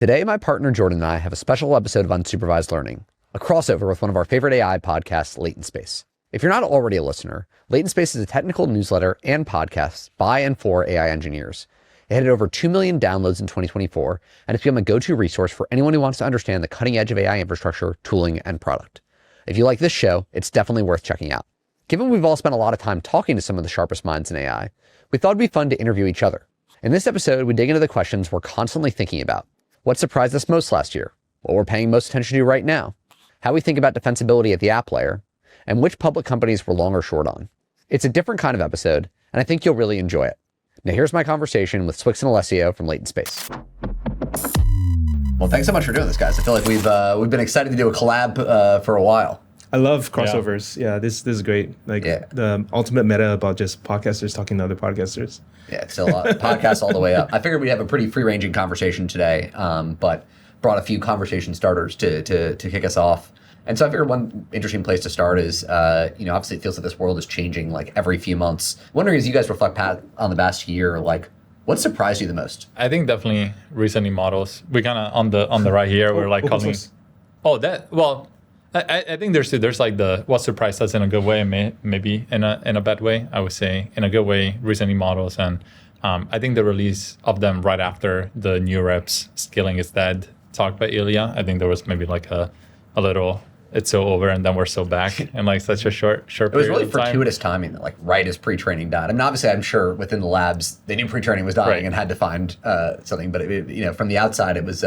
Today, my partner Jordan and I have a special episode of Unsupervised Learning, a crossover with one of our favorite AI podcasts, Latent Space. If you're not already a listener, Latent Space is a technical newsletter and podcast by and for AI engineers. It had over 2 million downloads in 2024, and it's become a go-to resource for anyone who wants to understand the cutting edge of AI infrastructure, tooling, and product. If you like this show, it's definitely worth checking out. Given we've all spent a lot of time talking to some of the sharpest minds in AI, we thought it'd be fun to interview each other. In this episode, we dig into the questions we're constantly thinking about. What surprised us most last year? What we're paying most attention to right now? How we think about defensibility at the app layer? And which public companies we're long or short on. It's a different kind of episode, and I think you'll really enjoy it. Now here's my conversation with Swyx and Alessio from Latent Space. Well, thanks so much for doing this, guys. I feel like we've been excited to do a collab for a while. I love crossovers. Yeah, this is great. The ultimate meta about just podcasters talking to other podcasters. Yeah, it's still podcasts all the way up. I figured we'd have a pretty free-ranging conversation today, but brought a few conversation starters to kick us off. And so I figured one interesting place to start is, obviously it feels like this world is changing like every few months. Wondering as you guys reflect on the past year, like what surprised you the most? I think definitely reasoning models. We kind of on the right here. We're like calling. I think there's like the what surprised us in a good way, maybe in a bad way. I would say in a good way, reasoning models, and I think the release of them right after the new reps scaling is dead talk by Ilya. I think there was maybe like a little it's so over and then we're so back in like such a short period of time. It was really fortuitous timing that like right as pre-training died. I mean, obviously I'm sure within the labs they knew pre-training was dying and had to find something, but from the outside it was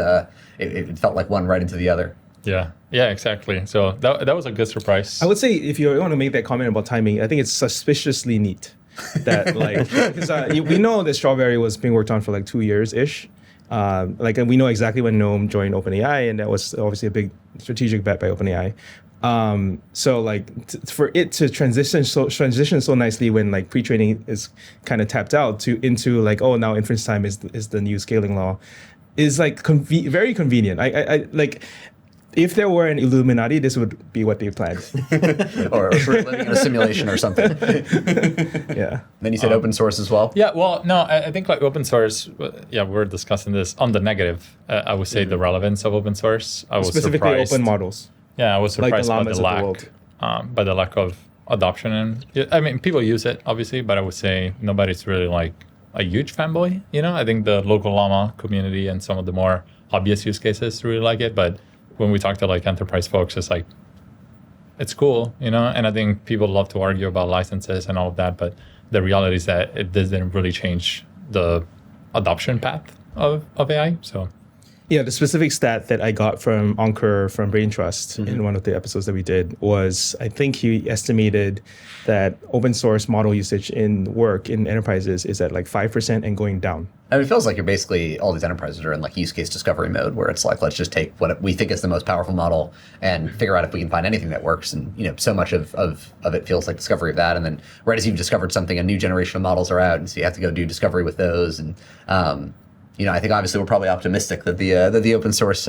it felt like one right into the other. Yeah, exactly. So that was a good surprise. I would say if you want to make that comment about timing, I think it's suspiciously neat that like because we know that Strawberry was being worked on for like 2 years-ish. And we know exactly when Gnome joined OpenAI, and that was obviously a big strategic bet by OpenAI. For it to transition so nicely when like pre-training is kind of tapped out into like, oh, now inference time is the new scaling law, is like very convenient. I like. If there were an Illuminati, this would be what they planned. or living in a simulation or something. Yeah. Then you said open source as well? Yeah, well, no, I think like open source, we're discussing this on the negative. I would say the relevance of open source. I was specifically surprised. Open models. Yeah, I was surprised like by the lack of adoption. And I mean, people use it, obviously, but I would say nobody's really like a huge fanboy. I think the local Llama community and some of the more obvious use cases really like it, but when we talk to like enterprise folks, it's like, it's cool, and I think people love to argue about licenses and all of that, but the reality is that it didn't really change the adoption path of AI, so. Yeah, the specific stat that I got from Ankur from Brain Trust in one of the episodes that we did was, I think he estimated that open source model usage in enterprises is at like 5% and going down. I mean, it feels like you're basically, all these enterprises are in like use case discovery mode where it's like, let's just take what we think is the most powerful model and figure out if we can find anything that works. And, so much of it feels like discovery of that. And then right as you've discovered something, a new generation of models are out. And so you have to go do discovery with those. And, I think obviously we're probably optimistic that the open source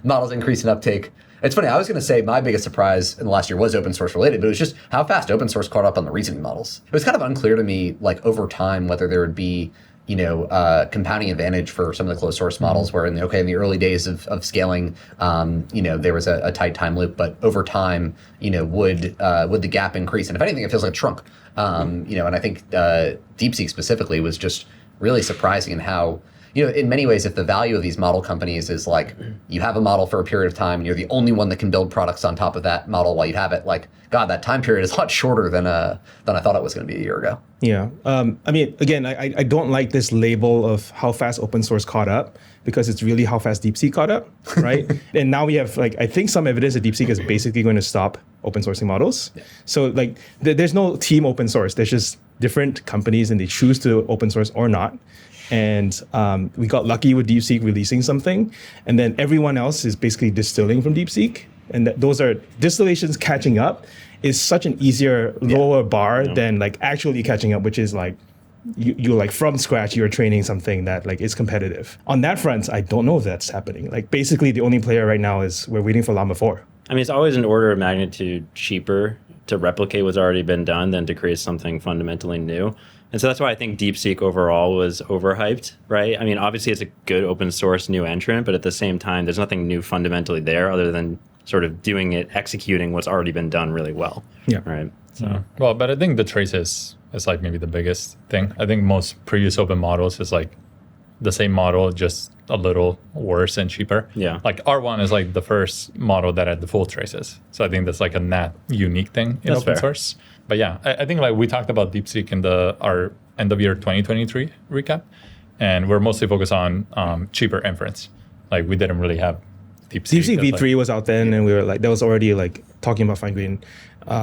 models increase in uptake. It's funny, I was going to say my biggest surprise in the last year was open source related, but it was just how fast open source caught up on the reasoning models. It was kind of unclear to me, like over time, whether there would be compounding advantage for some of the closed source models where in the early days of scaling, there was a tight time loop, but over time, would the gap increase? And if anything, it feels like it shrunk. And I think DeepSeek specifically was just really surprising in how, in many ways, if the value of these model companies is like you have a model for a period of time and you're the only one that can build products on top of that model while you have it, like, God, that time period is a lot shorter than I thought it was going to be a year ago. Yeah. I mean, again, I don't like this label of how fast open source caught up because it's really how fast DeepSeek caught up, right? And now we have, I think some evidence that DeepSeek is basically going to stop open sourcing models. Yeah. So, there's no team open source. There's just different companies and they choose to open source or not. And we got lucky with DeepSeek releasing something. And then everyone else is basically distilling from DeepSeek. And those are distillations catching up is such an easier, lower bar than like actually catching up, which is like, you like from scratch, you're training something that like is competitive. On that front, I don't know if that's happening. Like basically the only player right now is we're waiting for Llama 4. I mean, it's always an order of magnitude cheaper to replicate what's already been done than to create something fundamentally new. And so that's why I think DeepSeek overall was overhyped, right? I mean, obviously it's a good open source new entrant, but at the same time, there's nothing new fundamentally there other than sort of doing it, executing what's already been done really well. Yeah. Right. So, well, but I think the traces is like maybe the biggest thing. I think most previous open models is like the same model, just a little worse and cheaper. Yeah. Like R1 is like the first model that had the full traces. So I think that's like a net unique thing in That's open fair. source. But yeah, I think like we talked about DeepSeek in our end of year 2023 recap, and we're mostly focused on cheaper inference. Like we didn't really have DeepSeek. DeepSeek as, V3 was out then, and we were like, that was already like talking about fine-grained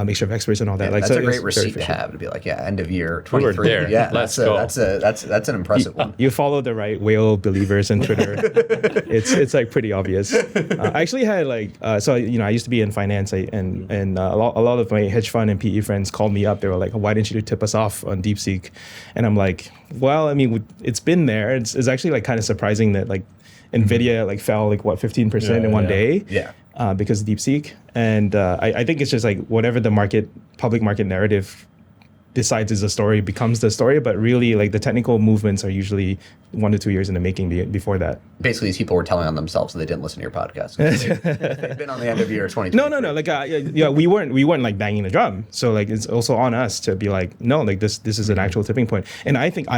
mixture of experts and all that. Yeah, like, that's so a it was great very receipt to efficient. have to be like, yeah, end of year We were 23. there. Yeah, Let's that's go. that's an impressive one. You follow the right whale believers in Twitter. it's like pretty obvious. I actually had like so I used to be in finance, and a lot of my hedge fund and PE friends called me up. They were like, "Why didn't you tip us off on DeepSeek?" And I'm like, "Well, I mean, it's been there. It's actually like kind of surprising that like Nvidia like fell like what 15% in one day." Yeah. Because of DeepSeek. And I think it's just like whatever the public market narrative decides is the story becomes the story. But really, like the technical movements are usually 1 to 2 years in the making before that. Basically, these people were telling on themselves that they didn't listen to your podcast. They've been on the end of year 2023. No. Like we weren't like banging the drum. So like it's also on us to be like, no, like this is an actual tipping point. And I think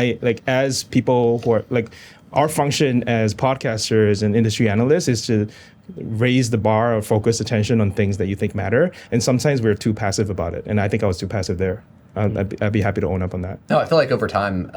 as people who are like our function as podcasters and industry analysts is to raise the bar or focus attention on things that you think matter. And sometimes we're too passive about it. And I think I was too passive there. I'd be happy to own up on that. No, I feel like over time,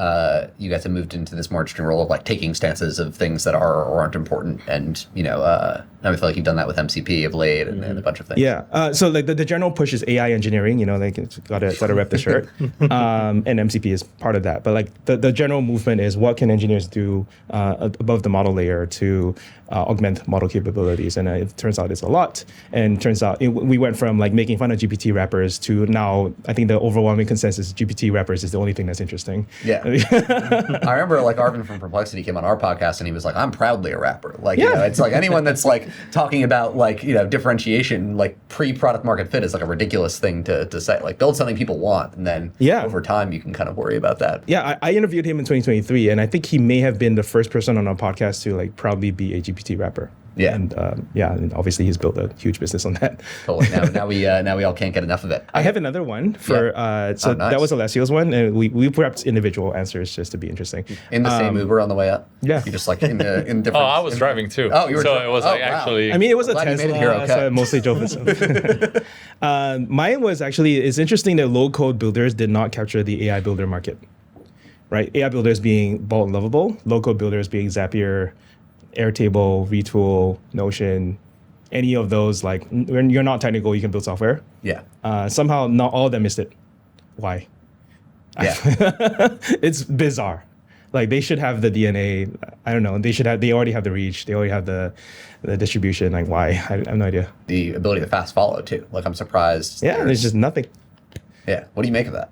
you guys have moved into this more interesting role of like taking stances of things that are or aren't important, and I feel like you've done that with MCP of late and a bunch of things. Yeah. So like the general push is AI engineering. Like it's gotta rep the shirt, and MCP is part of that. But like the general movement is what can engineers do above the model layer to augment model capabilities, and it turns out it's a lot. And turns out we went from like making fun of GPT wrappers to now I think the overwhelming consensus GPT wrappers is the only thing that's interesting. Yeah. I remember like Arvin from Perplexity came on our podcast and he was like, I'm proudly a rapper. Like, it's like anyone that's like talking about like, differentiation, like pre-product market fit is like a ridiculous thing to say. Like build something people want and then over time you can kind of worry about that. Yeah, I interviewed him in 2023 and I think he may have been the first person on our podcast to like proudly be a GPT wrapper. Yeah. And obviously he's built a huge business on that. Totally. Now we all can't get enough of it. I have another one for nice. That was Alessio's one, and we prepped individual answers just to be interesting. In the same Uber on the way up. Yeah. You just like in different. Oh, I was driving too. Oh, you were. So it was like wow. actually. I mean, it was a Glad you Tesla, made it here okay. so I mostly drove it. Mine was actually, it's interesting that low code builders did not capture the AI builder market, right? AI builders being Bolt and Lovable, low code builders being Zapier, Airtable, Retool, Notion, any of those, like when you're not technical, you can build software. Yeah. Somehow not all of them missed it. Why? Yeah. It's bizarre. Like they should have the DNA. I don't know. They already have the reach. They already have the distribution. Like why? I have no idea. The ability to fast follow too. Like I'm surprised. Yeah, there's just nothing. Yeah. What do you make of that?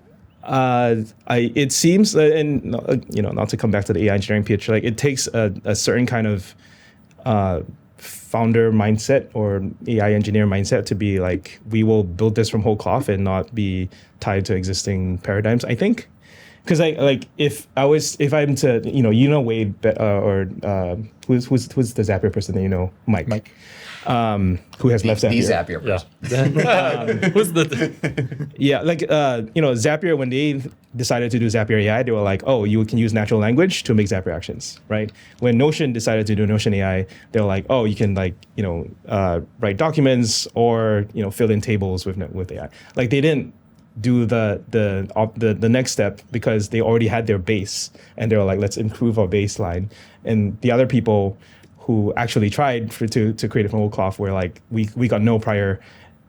It seems, and not to come back to the AI engineering pitch, like it takes a certain kind of founder mindset or AI engineer mindset to be like, we will build this from whole cloth and not be tied to existing paradigms. I think, because if I'm to Wade or who's the Zapier person that you know, Mike. Who has left Zapier. The Zapier person. Yeah. Who's the? Yeah, Zapier, when they decided to do Zapier AI, they were like, oh, you can use natural language to make Zapier actions, right? When Notion decided to do Notion AI, they were like, oh, you can write documents or fill in tables with AI. Like they didn't do the next step because they already had their base and they were like, let's improve our baseline. And the other people who actually tried to create it from whole cloth were like, we got no prior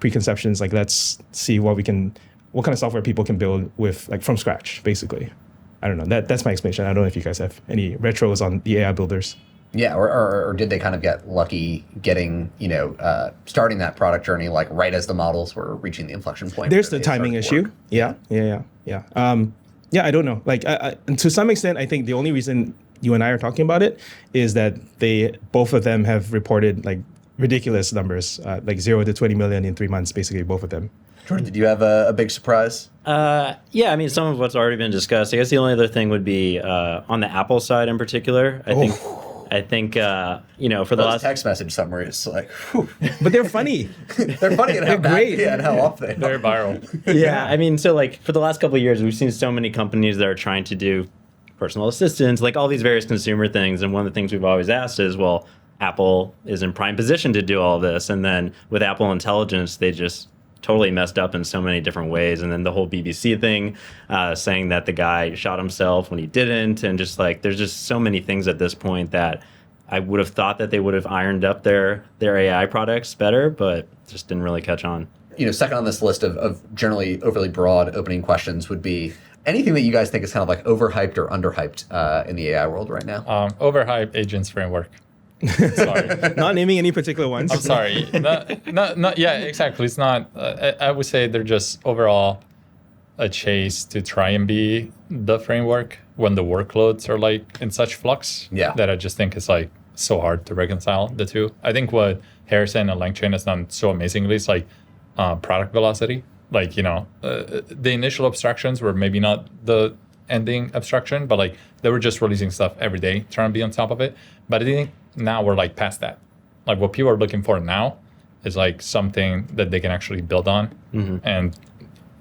preconceptions. Like, let's see what kind of software people can build with like from scratch, basically. I don't know. That's my explanation. I don't know if you guys have any retros on the AI builders. Yeah, or did they kind of get lucky getting, starting that product journey like right as the models were reaching the inflection point? There's the timing issue. Yeah. I don't know. Like to some extent, I think the only reason you and I are talking about it is that both of them have reported like ridiculous numbers, like 0 to 20 million in 3 months, basically both of them. Jordan, did you have a big surprise? Yeah, I mean, some of what's already been discussed. I guess the only other thing would be on the Apple side in particular. I think for the last text message summary is like, whew. But they're funny. They're funny and how great. and how off they are. Very viral. Yeah, I mean, so like for the last couple of years, we've seen so many companies that are trying to do personal assistants, like all these various consumer things. And one of the things we've always asked is, well, Apple is in prime position to do all this. And then with Apple Intelligence, they just totally messed up in so many different ways. And then the whole BBC thing, saying that the guy shot himself when he didn't. And just like, there's just so many things at this point that I would have thought that they would have ironed up their AI products better, but just didn't really catch on. Second on this list of generally overly broad opening questions would be anything that you guys think is kind of like overhyped or underhyped in the AI world right now. Overhyped agents framework. Sorry. Not naming any particular ones. I'm sorry. Not. Yeah, exactly. It's not. I would say they're just overall a chase to try and be the framework when the workloads are like in such flux. Yeah. That I just think is like so hard to reconcile the two. I think what Harrison and LangChain has done so amazingly is like product velocity. Like the initial abstractions were maybe not the ending abstraction, but like they were just releasing stuff every day, trying to be on top of it. But I think now we're like past that. Like what people are looking for now is like something that they can actually build on and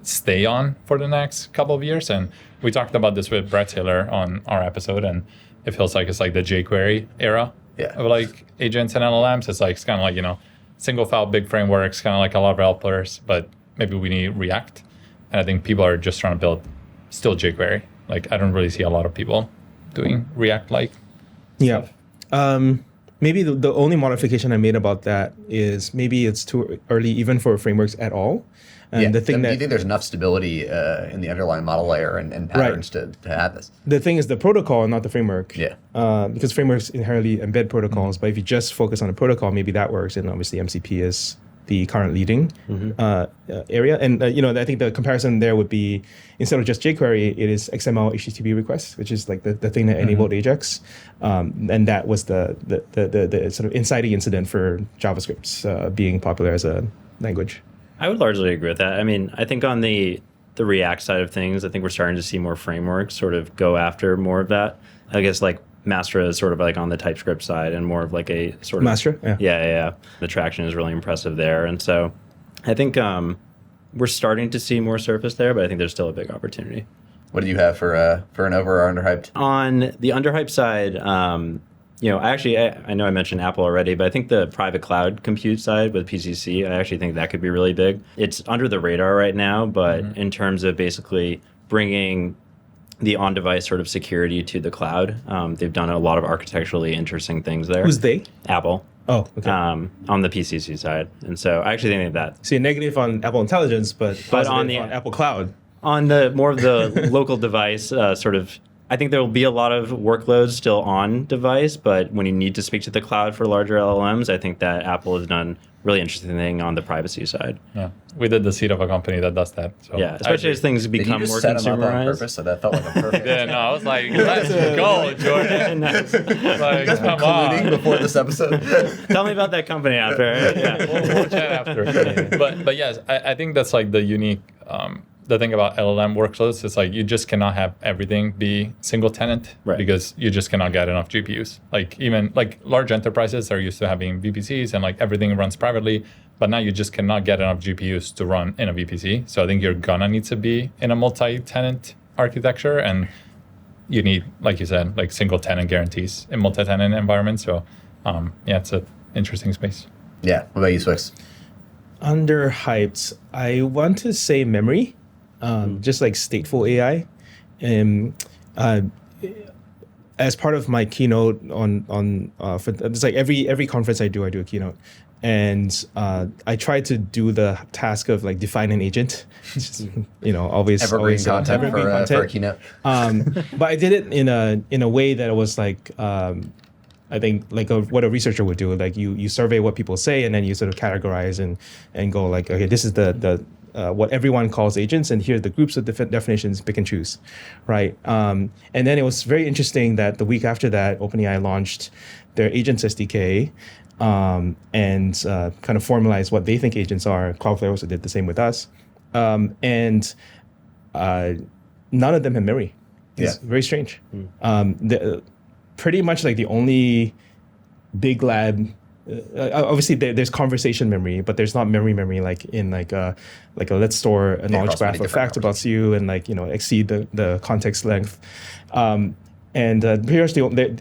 stay on for the next couple of years. And we talked about this with Brett Taylor on our episode, and it feels like it's like the jQuery era of like agents and LLMs. It's kind of like, single file, big frameworks, kind of like a lot of developers, but maybe we need React. And I think people are just trying to build still jQuery. Like I don't really see a lot of people doing React-like stuff. Maybe the only modification I made about that is maybe it's too early even for frameworks at all. And the thing do you think there's enough stability in the underlying model layer and patterns to have this? The thing is the protocol, not the framework. Yeah. Because frameworks inherently embed protocols, but if you just focus on the protocol, maybe that works. And obviously MCP is the current leading area. And I think the comparison there would be instead of just jQuery, it is XML HTTP requests, which is like the thing that enabled Ajax, and that was the sort of inciting incident for JavaScript being popular as a language. I would largely agree with that. I mean, I think on the React side of things, I think we're starting to see more frameworks sort of go after more of that. I guess like Mastra is sort of like on the TypeScript side and more of like a sort of Mastra, yeah. The traction is really impressive there, and so I think we're starting to see more surface there, but I think there's still a big opportunity. What do you have for an over or underhyped? On the underhyped side, I know I mentioned Apple already, but I think the private cloud compute side with PCC, I actually think that could be really big. It's under the radar right now, but in terms of basically bringing the on-device sort of security to the cloud, they've done a lot of architecturally interesting things there. Who's they? Apple. Oh, okay. On the PCC side. And so I actually think that. So you're negative on Apple Intelligence, but on Apple Cloud. On the more of the local device sort of, I think there will be a lot of workloads still on device, but when you need to speak to the cloud for larger LLMs, I think that Apple has done really interesting thing on the privacy side. Yeah, we did the seed of a company that does that. So yeah, especially as things become more set them up on consumerized. purpose, so that felt like a perfect. Yeah, no, I was like, let's go, Jordan. Like, You guys been come on. colluding before this episode. Tell me about that company after. Yeah. We'll chat after. But yes, I think that's like the unique. The thing about LLM workloads is like you just cannot have everything be single tenant because you just cannot get enough GPUs. Like even like large enterprises are used to having VPCs and like everything runs privately, but now you just cannot get enough GPUs to run in a VPC. So I think you're gonna need to be in a multi-tenant architecture, and you need, like you said, like single tenant guarantees in multi-tenant environments. So it's an interesting space. Yeah. What about you, Swyx? Underhyped. I want to say memory. Just like stateful AI. As part of my keynote for it's like every conference I do a keynote, and I try to do the task of like define an agent. It's just, always Evergreen content evergreen for content. a keynote. But I did it in a way that it was like I think like what a researcher would do. Like you survey what people say, and then you sort of categorize and go like, okay, this is the what everyone calls agents, and here are the groups of definitions, pick and choose, right? And then it was very interesting that the week after that, OpenAI launched their Agents SDK and kind of formalized what they think agents are. Cloudflare also did the same with us. and none of them have memory. It's very strange. Pretty much like the only big lab. Obviously, there's conversation memory, but there's not memory like in like a let's store a knowledge graph of fact about you and like exceed the context length. And pretty much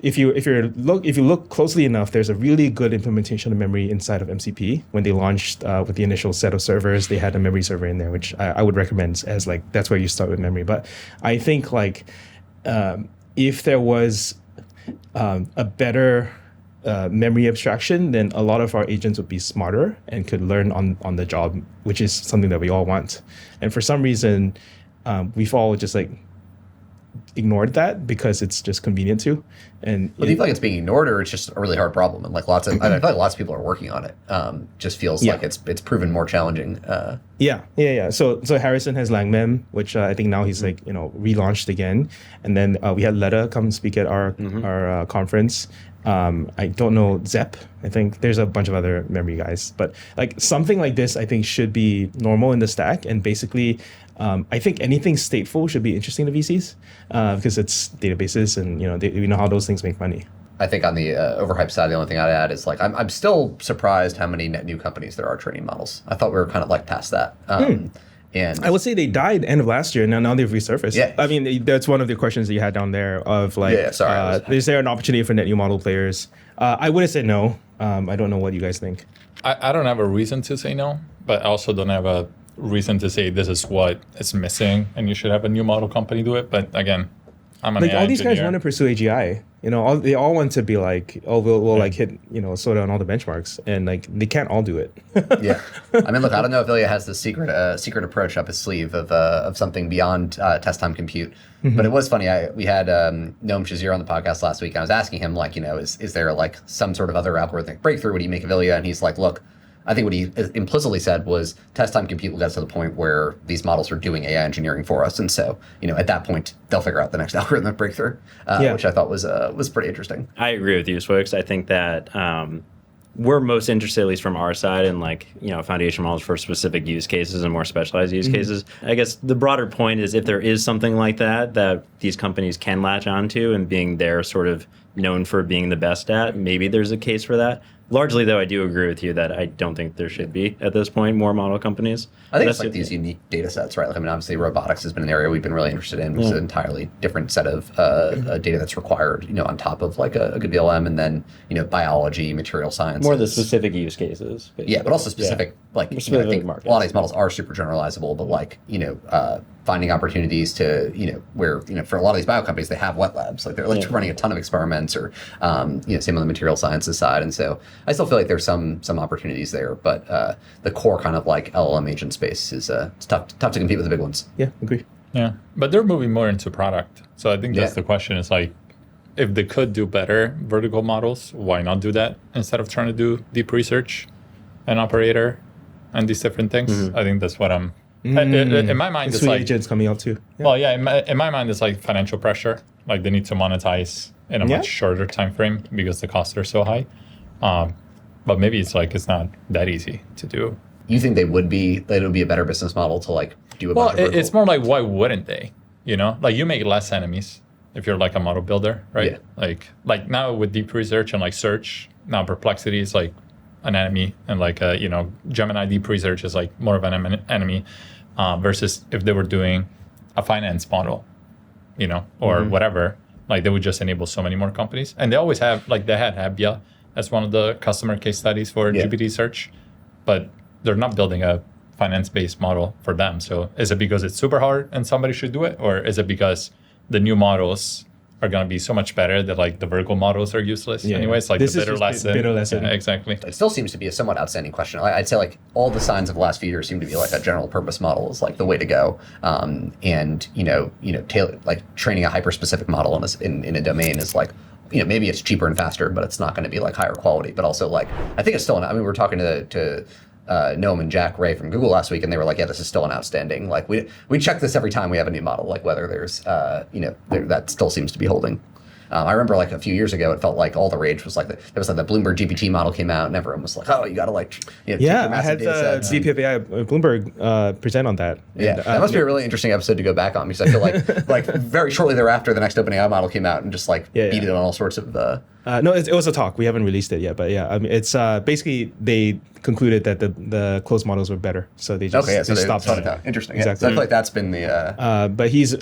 if you look closely enough, there's a really good implementation of memory inside of MCP. When they launched with the initial set of servers, they had a memory server in there, which I would recommend as like that's where you start with memory. But I think like if there was a better memory abstraction, then a lot of our agents would be smarter and could learn on the job, which is something that we all want. And for some reason, we've all just like ignored that because it's just convenient to. And do you feel like it's being ignored, or it's just a really hard problem? And like I feel like lots of people are working on it. Just feels like it's proven more challenging. Yeah. So Harrison has LangMem, which I think now he's like relaunched again. And then we had Letta come speak at our conference. I don't know Zep. I think there's a bunch of other memory guys, but like something like this, I think should be normal in the stack. And basically, I think anything stateful should be interesting to VCs because it's databases, and we know how those things make money. I think on the overhyped side, the only thing I'd add is like I'm still surprised how many net new companies there are training models. I thought we were kind of like past that. And I would say they died end of last year, and now they've resurfaced. Yeah. I mean, that's one of the questions that you had down there of like, is there an opportunity for net new model players? I would have said no. I don't know what you guys think. I don't have a reason to say no, but I also don't have a reason to say this is what is missing and you should have a new model company do it. But again, I'm an AI all these engineer. guys want to pursue AGI. They all want to be like, we'll like hit SOTA on all the benchmarks, and like they can't all do it. Yeah, I mean, look, I don't know if Ilya has the secret approach up his sleeve of something beyond test time compute. But it was funny. We had Noam Shazir on the podcast last week, and I was asking him like, is there like some sort of other algorithmic breakthrough? What do you make of Ilya? And he's like, look, I think what he implicitly said was test time compute will get us to the point where these models are doing AI engineering for us. And so, at that point, they'll figure out the next algorithmic breakthrough, which I thought was pretty interesting. I agree with you, Swyx. I think that we're most interested, at least from our side, in foundation models for specific use cases and more specialized use cases. I guess the broader point is if there is something like that these companies can latch onto, and being they're sort of known for being the best at, maybe there's a case for that. Largely, though, I do agree with you that I don't think there should be, at this point, more model companies. I think it's like these unique data sets, right? Like, I mean, obviously, robotics has been an area we've been really interested in, which is an entirely different set of data that's required, on top of like a good BLM, and then, biology, material science. More the specific use cases. Yeah, but also specific, I think markets. A lot of these models are super generalizable, but like, finding opportunities to, where, for a lot of these bio companies, they have wet labs. Like they're running a ton of experiments, or, same on the material sciences side. And so I still feel like there's some opportunities there, but the core kind of like LLM agent space is it's tough to compete with the big ones. Yeah, agree. Yeah, but they're moving more into product. So I think that's the question is like, if they could do better vertical models, why not do that instead of trying to do deep research and operator and these different things? I think that's what I'm... In my mind, it's like agents coming out too. Yeah. Well, yeah. In my mind, it's like financial pressure. Like they need to monetize in a much shorter time frame because the costs are so high. But maybe it's not that easy to do. You think it would be a better business model to like do a bunch of vertical? It's more like, why wouldn't they? Like you make less enemies if you're like a model builder, right? Yeah. Like now with deep research and like search, now Perplexity is like an enemy, and like Gemini deep research is like more of an enemy. Versus if they were doing a finance model, or whatever, like they would just enable so many more companies. And they always have, like they had Hebbia as one of the customer case studies for GPT search, but they're not building a finance-based model for them. So is it because it's super hard and somebody should do it? Or is it because the new models are going to be so much better that like the vertical models are useless anyways, like this the bitter lesson. Yeah, exactly. It still seems to be a somewhat outstanding question. I'd say like all the signs of the last few years seem to be like a general purpose model is like the way to go. And tailor, like training a hyper specific model in a domain is like, maybe it's cheaper and faster, but it's not going to be like higher quality. But also like, I think it's still, we were talking to Noam and Jack Ray from Google last week, and they were like, yeah, this is still an outstanding, like we check this every time we have a new model, like whether there's that still seems to be holding. I remember like a few years ago, it felt like all the rage was like there was like the Bloomberg GPT model came out, and everyone was like, "Oh, you got to like, take your I massive had data the sets." VP of AI Bloomberg present on that. Yeah, And, that must be a really interesting episode to go back on, because I feel like very shortly thereafter, the next OpenAI model came out and just like beat it on all sorts of. No, it was a talk. We haven't released it yet, but yeah, I mean, it's basically they concluded that the closed models were better, so they just so they stopped it down. Interesting. Exactly. Yeah, so I feel like that's been the. But he's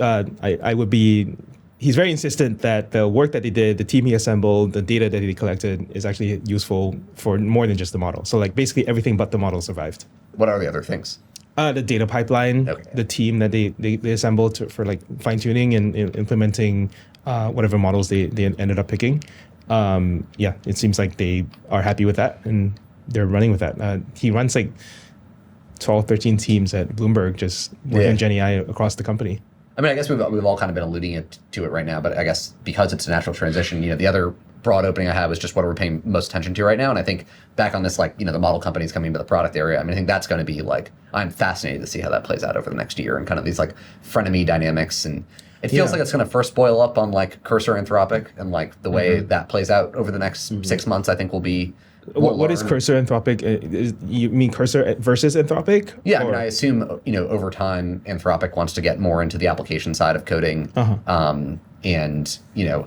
very insistent that the work that they did, the team he assembled, the data that he collected is actually useful for more than just the model. So like basically everything but the model survived. What are the other things? The data pipeline, the team that they assembled for like fine tuning and implementing whatever models they ended up picking. It seems like they are happy with that and they're running with that. He runs like 12, 13 teams at Bloomberg, just working on Gen AI across the company. I mean, I guess we've all kind of been alluding to it right now, but I guess because it's a natural transition, the other broad opening I have is just what we're paying most attention to right now. And I think back on this, like, the model companies coming into the product area, I mean, I think that's going to be like, I'm fascinated to see how that plays out over the next year and kind of these like frenemy dynamics. And it feels like it's going to first boil up on like Cursor Anthropic, and like the way that plays out over the next 6 months, I think will be. What is Cursor Anthropic? You mean Cursor versus Anthropic? Yeah, I mean, I assume, over time, Anthropic wants to get more into the application side of coding. And,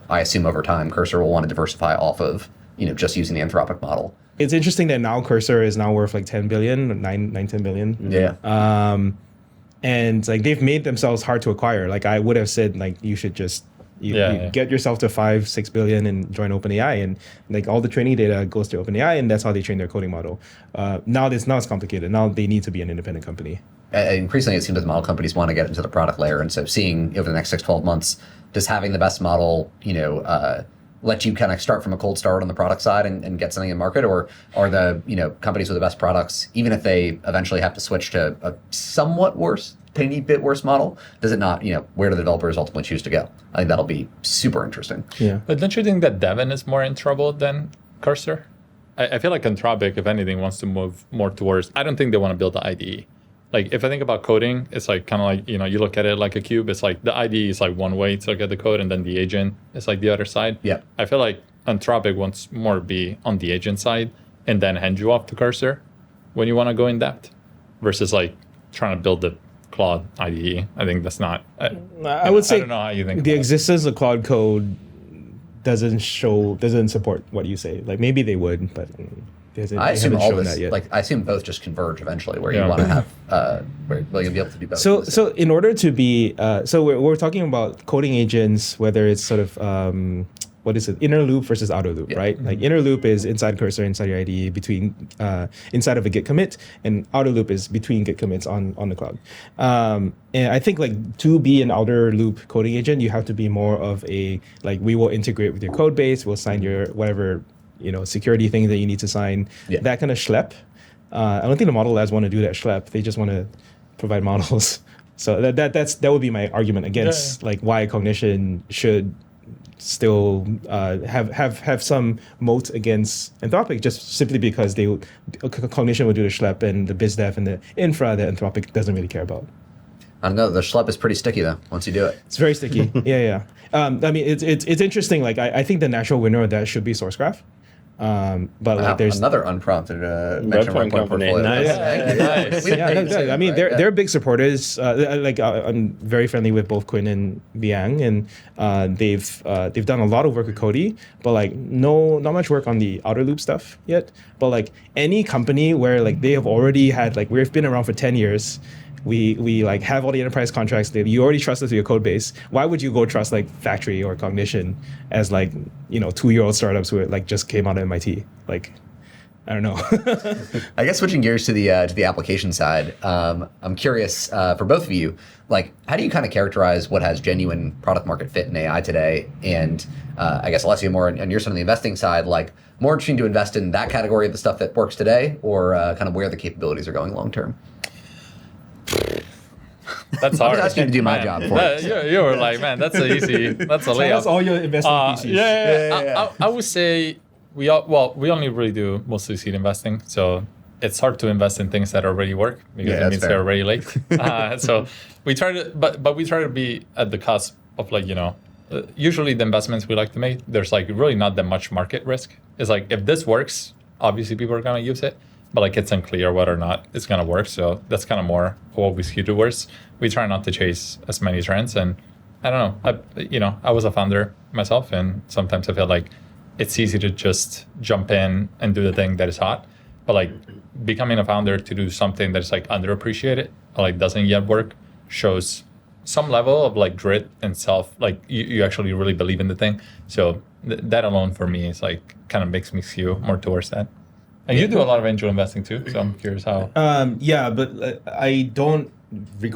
I assume over time, Cursor will want to diversify off of, just using the Anthropic model. It's interesting that now Cursor is now worth like 10 billion, 10 billion. Yeah. And like they've made themselves hard to acquire. Like I would have said, like you should just you get yourself to 5-6 billion and join OpenAI, and like all the training data goes to OpenAI, and that's how they train their coding model. Now it's complicated. Now they need to be an independent company. Increasingly, it seems that the model companies want to get into the product layer, and so seeing over the next 6-12 months, does having the best model, let you kind of start from a cold start on the product side and get something in market, or are the companies with the best products, even if they eventually have to switch to a somewhat worse, tiny bit worse model, does it not, where do the developers ultimately choose to go? I think that'll be super interesting. Yeah. But don't you think that Devin is more in trouble than Cursor? I feel like Anthropic, if anything, wants to move more towards, I don't think they want to build the IDE. Like if I think about coding, it's like kind of like, you look at it like a cube. It's like the IDE is like one way to look at the code, and then the agent is like the other side. Yeah. I feel like Anthropic wants more to be on the agent side and then hand you off to Cursor when you want to go in depth, versus like trying to build the Claude IDE. I think that's not. I would say I don't know how you think the about existence of Claude Code doesn't support what you say. Like maybe they would, but I assume all this, I assume both just converge eventually, where you want to have, where you'll be able to do both. So in order to be, we're talking about coding agents, whether it's sort of, what is it, inner loop versus outer loop, right? Like inner loop is inside Cursor, inside your IDE, between, inside of a Git commit, and outer loop is between Git commits on the cloud. And I think like to be an outer loop coding agent, you have to be more of a, like we will integrate with your code base, we'll sign your whatever, security thing that you need to sign, that kind of schlep. I don't think the model labs want to do that schlep. They just want to provide models. So that would be my argument against like why Cognition should still have some moat against Anthropic, just simply because Cognition will do the schlep and the biz dev and the infra that Anthropic doesn't really care about. I don't know. The schlep is pretty sticky though. Once you do it, it's very sticky. Yeah. I mean, it's interesting. Like I think the natural winner of that should be SourceGraph. But like there's another unprompted mention of our portfolio. Nice. I mean, they're big supporters. I'm very friendly with both Quinn and Biang, and they've done a lot of work with Cody, but like not much work on the outer loop stuff yet. But like any company where like they have already had, like we've been around for 10 years. We like have all the enterprise contracts. You already trust us with your code base. Why would you go trust like Factory or Cognition as like 2-year-old startups who like just came out of MIT? Like, I don't know. I guess switching gears to the application side, I'm curious for both of you, like how do you kind of characterize what has genuine product market fit in AI today? And I guess Alessio, more on your side on the investing side, like more interesting to invest in that category of the stuff that works today, or kind of where the capabilities are going long term? That's hard. I was asking you to do my job for it. You were like, man, that's a layup. That's all your investment theses. I would say we only really do mostly seed investing, so it's hard to invest in things that already work because it means they're already late. So we try to, but we try to be at the cusp of like usually the investments we like to make, there's like really not that much market risk. It's like if this works, obviously people are gonna use it, but like it's unclear whether or not it's gonna work. So that's kind of more what we skew towards. We try not to chase as many trends, and I don't know. I was a founder myself, and sometimes I feel like it's easy to just jump in and do the thing that is hot, but like becoming a founder to do something that is like underappreciated or like doesn't yet work shows some level of like grit and self, like you actually really believe in the thing. So that alone for me is like kind of makes me skew more towards that. And you do a lot of angel investing too, so I'm curious how. Yeah, but I don't put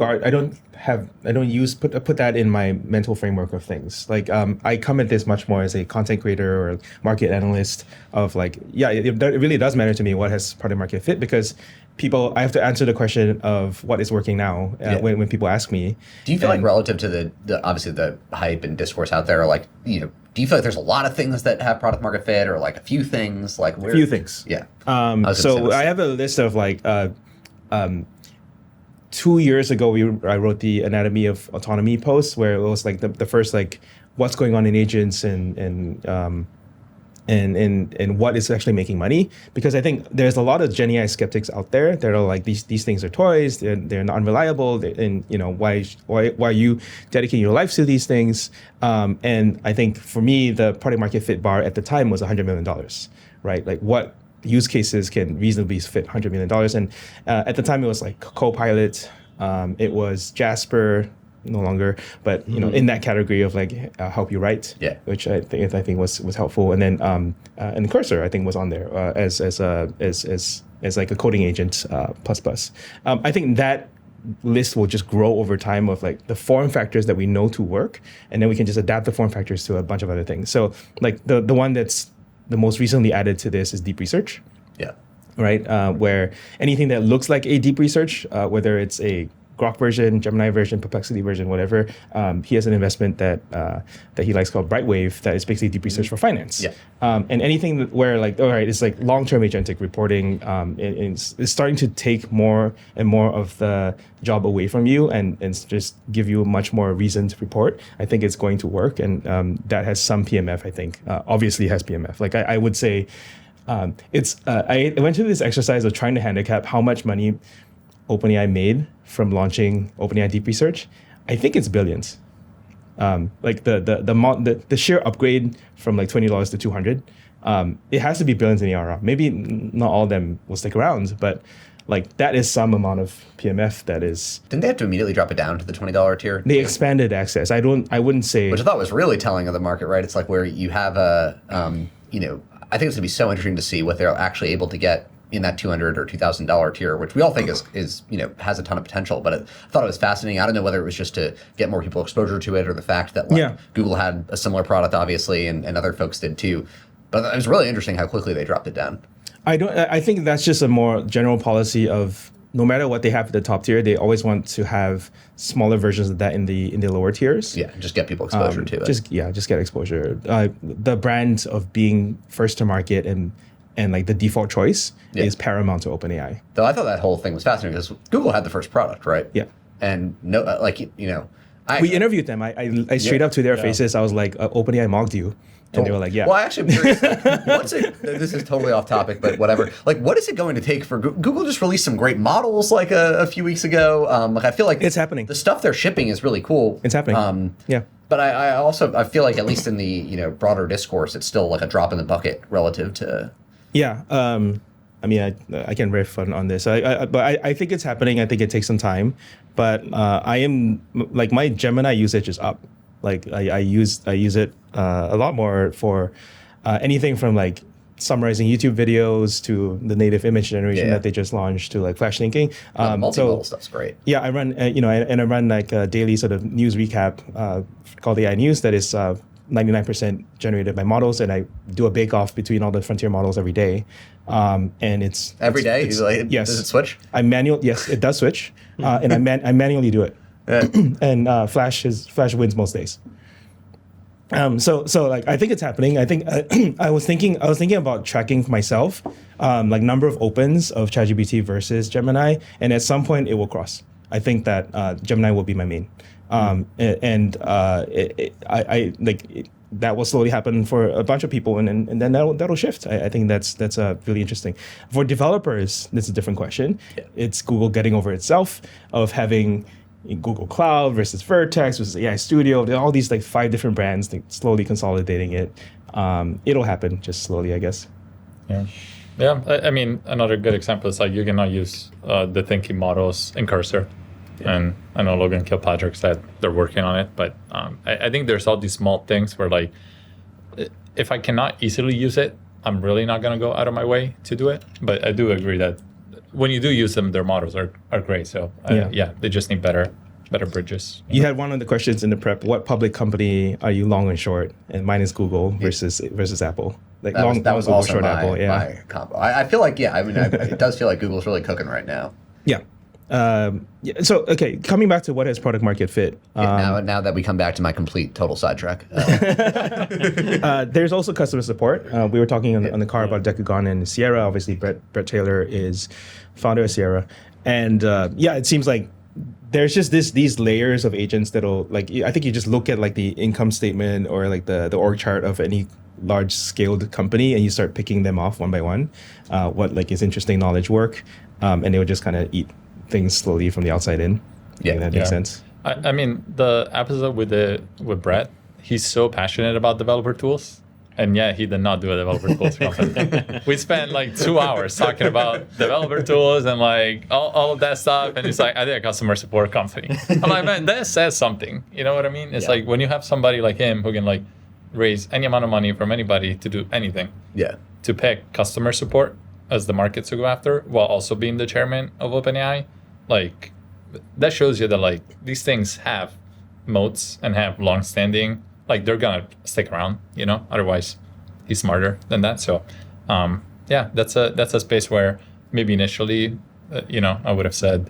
that in my mental framework of things. Like I come at this much more as a content creator or market analyst of like, it really does matter to me what has product market fit, because I have to answer the question of what is working now when people ask me. Do you feel like relative to the obviously the hype and discourse out there, like, do you feel like there's a lot of things that have product market fit, or like a few things? Like a few things. Yeah. So I have a list of like 2 years ago, I wrote the Anatomy of Autonomy post, where it was like the first like what's going on in agents and what is actually making money. Because I think there's a lot of Gen AI skeptics out there that are like these things are toys, they're not unreliable, and why are you dedicating your life to these things? And I think for me, the product market fit bar at the time was $100 million, right? Like what use cases can reasonably fit $100 million. And at the time it was like Copilot, it was Jasper, no longer, but in that category of like help you write, which I think was helpful. And then and Cursor I think was on there as like a coding agent plus. I think that list will just grow over time of like the form factors that we know to work, and then we can just adapt the form factors to a bunch of other things. So like the one that's the most recently added to this is deep research. Yeah. Right. Where anything that looks like a deep research, whether it's a Grok version, Gemini version, Perplexity version, whatever, he has an investment that he likes called Brightwave that is basically deep research for finance. Yeah. And anything where like, all right, it's like long-term agentic reporting, it's starting to take more and more of the job away from you and just give you much more reason to report. I think it's going to work, and that has some PMF, I think. Obviously has PMF. Like I would say, I went through this exercise of trying to handicap how much money OpenAI made from launching OpenAI Deep Research. I think it's billions. Like the sheer upgrade from like $20 to $200, it has to be billions in ARR. Maybe not all of them will stick around, but like that is some amount of PMF that is. Didn't they have to immediately drop it down to the $20 tier? They expanded access. I wouldn't say. Which I thought was really telling of the market, right? It's like where you have I think it's gonna be so interesting to see what they're actually able to get in that $200 or $2,000 tier, which we all think is has a ton of potential. But I thought it was fascinating. I don't know whether it was just to get more people exposure to it, or the fact that Google had a similar product, obviously, and other folks did too. But it was really interesting how quickly they dropped it down. I think that's just a more general policy of no matter what they have at the top tier, they always want to have smaller versions of that in the lower tiers. Yeah, just get people exposure to it. Just get exposure. The brand of being first to market and like the default choice is paramount to OpenAI. Though I thought that whole thing was fascinating because Google had the first product, right? Yeah. And we interviewed them. I straight up to their faces, I was like, OpenAI mocked you. And they were like, yeah. Well, actually, I'm curious. This is totally off topic, but whatever. Like, what is it going to take for Google? Just released some great models like a few weeks ago. I feel like it's happening. The stuff they're shipping is really cool. It's happening. Yeah. But I also feel like at least in the broader discourse, it's still like a drop in the bucket relative to. Yeah. I mean, I can riff on this. But I think it's happening. I think it takes some time. But I am like my Gemini usage is up. Like I use it a lot more for anything from like summarizing YouTube videos to the native image generation that they just launched to like flash linking. Multimodal stuff's great. Yeah, I run and I run like a daily sort of news recap called AI News that is 99% generated by models, and I do a bake-off between all the frontier models every day. And it's every day. Yes. Does it switch? Yes, it does switch, and I manually do it. And Flash wins most days. So like I think it's happening. I think I was thinking about tracking myself, like number of opens of ChatGPT versus Gemini, and at some point it will cross. I think that Gemini will be my main. That will slowly happen for a bunch of people, and then that'll shift. I think that's really interesting. For developers, this is a different question. Yeah. It's Google getting over itself of having Google Cloud versus Vertex versus AI Studio. There are all these like 5 different brands, like, slowly consolidating it. It'll happen just slowly, I guess. Yeah. Yeah. I mean, another good example is like you cannot use the thinking models in Cursor. Yeah. And I know Logan Kilpatrick said they're working on it, but I think there's all these small things where like, if I cannot easily use it, I'm really not going to go out of my way to do it. But I do agree that when you do use them, their models are great. So they just need better bridges. You had one of the questions in the prep. What public company are you long and short? And mine is Google versus Apple. Like that was Google, also short my, Apple. Yeah. my combo. I feel like, it does feel like Google's really cooking right now. Yeah. So, okay, coming back to what is product market fit. Now that we come back to my complete total sidetrack. There's also customer support. We were talking on the car about Decagon and Sierra. Obviously, Brett Taylor is founder of Sierra. And it seems like there's just these layers of agents that'll, like, I think you just look at like the income statement or like the org chart of any large scaled company and you start picking them off one by one, what like is interesting knowledge work, and they would just kind of eat things slowly from the outside in. Yeah, that makes sense. I mean, the episode with Brett, he's so passionate about developer tools, and he did not do a developer tools company. We spent like 2 hours talking about developer tools and like all of that stuff, and he's like, I did a customer support company. I'm like, man, that says something. You know what I mean? It's like when you have somebody like him who can like raise any amount of money from anybody to do anything. Yeah. To pick customer support as the market to go after, while also being the chairman of OpenAI. Like, that shows you that like these things have moats and have long-standing, like they're gonna stick around, otherwise he's smarter than that. So that's a space where maybe initially I would have said,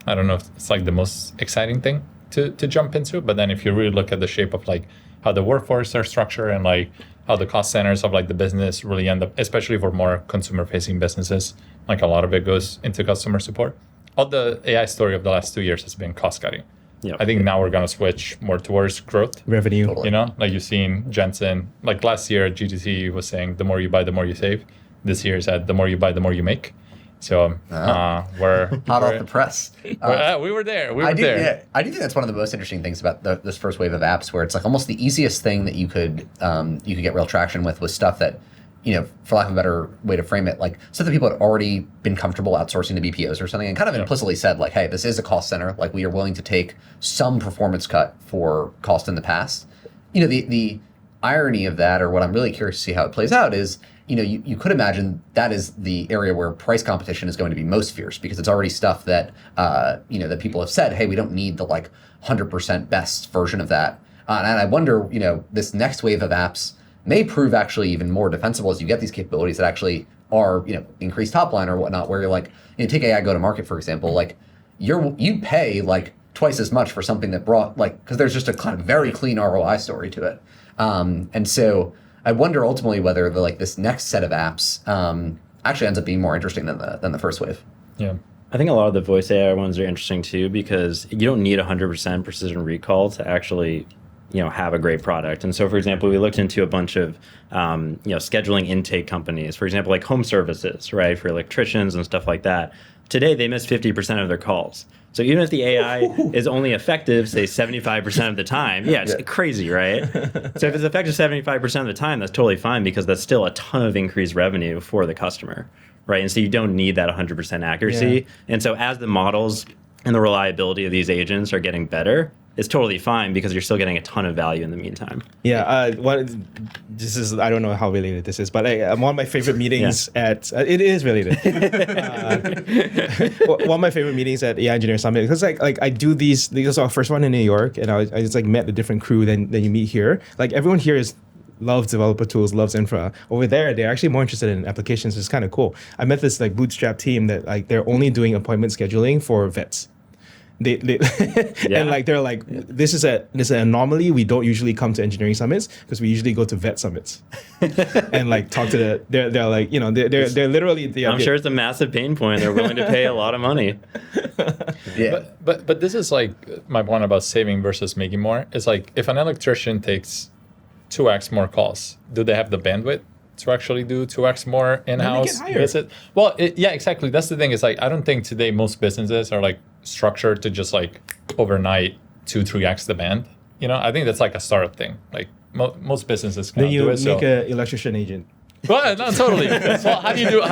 I don't know if it's like the most exciting thing to jump into, but then if you really look at the shape of like how the workforce are structured and like how the cost centers of like the business really end up, especially for more consumer facing businesses, like a lot of it goes into customer support. All the AI story of the last 2 years has been cost cutting. Yep. I think now we're going to switch more towards growth. Revenue. Totally. Like you've seen Jensen, like last year GTC was saying, the more you buy, the more you save. This year said, the more you buy, the more you make. So we're hot off the press. We were there. We were there. Yeah, I do think that's one of the most interesting things about this first wave of apps, where it's like almost the easiest thing that you could get real traction with was stuff that, for lack of a better way to frame it, like stuff that people had already been comfortable outsourcing to BPOs or something, and kind of implicitly said like, hey, this is a cost center. Like, we are willing to take some performance cut for cost in the past. The irony of that, or what I'm really curious to see how it plays out, is you could imagine that is the area where price competition is going to be most fierce, because it's already stuff that that people have said, hey, we don't need the like 100% best version of that. And I wonder, this next wave of apps may prove actually even more defensible as you get these capabilities that actually are, increased top line or whatnot, where you're like, take AI go to market, for example, like you pay like twice as much for something that brought like, because there's just a kind of very clean ROI story to it. And so I wonder ultimately whether this next set of apps actually ends up being more interesting than the first wave. Yeah. I think a lot of the voice AI ones are interesting too, because you don't need 100% precision recall to actually have a great product. And so, for example, we looked into a bunch of scheduling intake companies, for example, like home services, right, for electricians and stuff like that. Today, they miss 50% of their calls. So even if the AI is only effective, say 75% of the time, it's crazy, right? So if it's effective 75% of the time, that's totally fine, because that's still a ton of increased revenue for the customer, right? And so you don't need that 100% accuracy. Yeah. And so as the models and the reliability of these agents are getting better, it's totally fine, because you're still getting a ton of value in the meantime. Yeah, this is, I don't know how related this is, but one of my favorite meetings it is related. One of my favorite meetings at AI Engineer Summit, because like I do these was our first one in New York, and I just like met the different crew than you meet here. Like everyone here loves developer tools, loves infra. Over there, they're actually more interested in applications. It's kind of cool. I met this like bootstrap team that like they're only doing appointment scheduling for vets. And like they're like, this is an anomaly. We don't usually come to engineering summits, because we usually go to vet summits and like talk to they're like, they're literally I'm sure it's a massive pain point. They're willing to pay a lot of money. Yeah. But this is like my point about saving versus making more. It's like if an electrician takes 2x more calls, do they have the bandwidth to actually do 2x more in-house visit? Well, yeah, exactly. That's the thing. Is like I don't think today most businesses are like structured to just like overnight 2-3x the band. You know, I think that's like a startup thing. Like most businesses Then can't you do it. make an electrician agent. Well, no, totally. So how do you do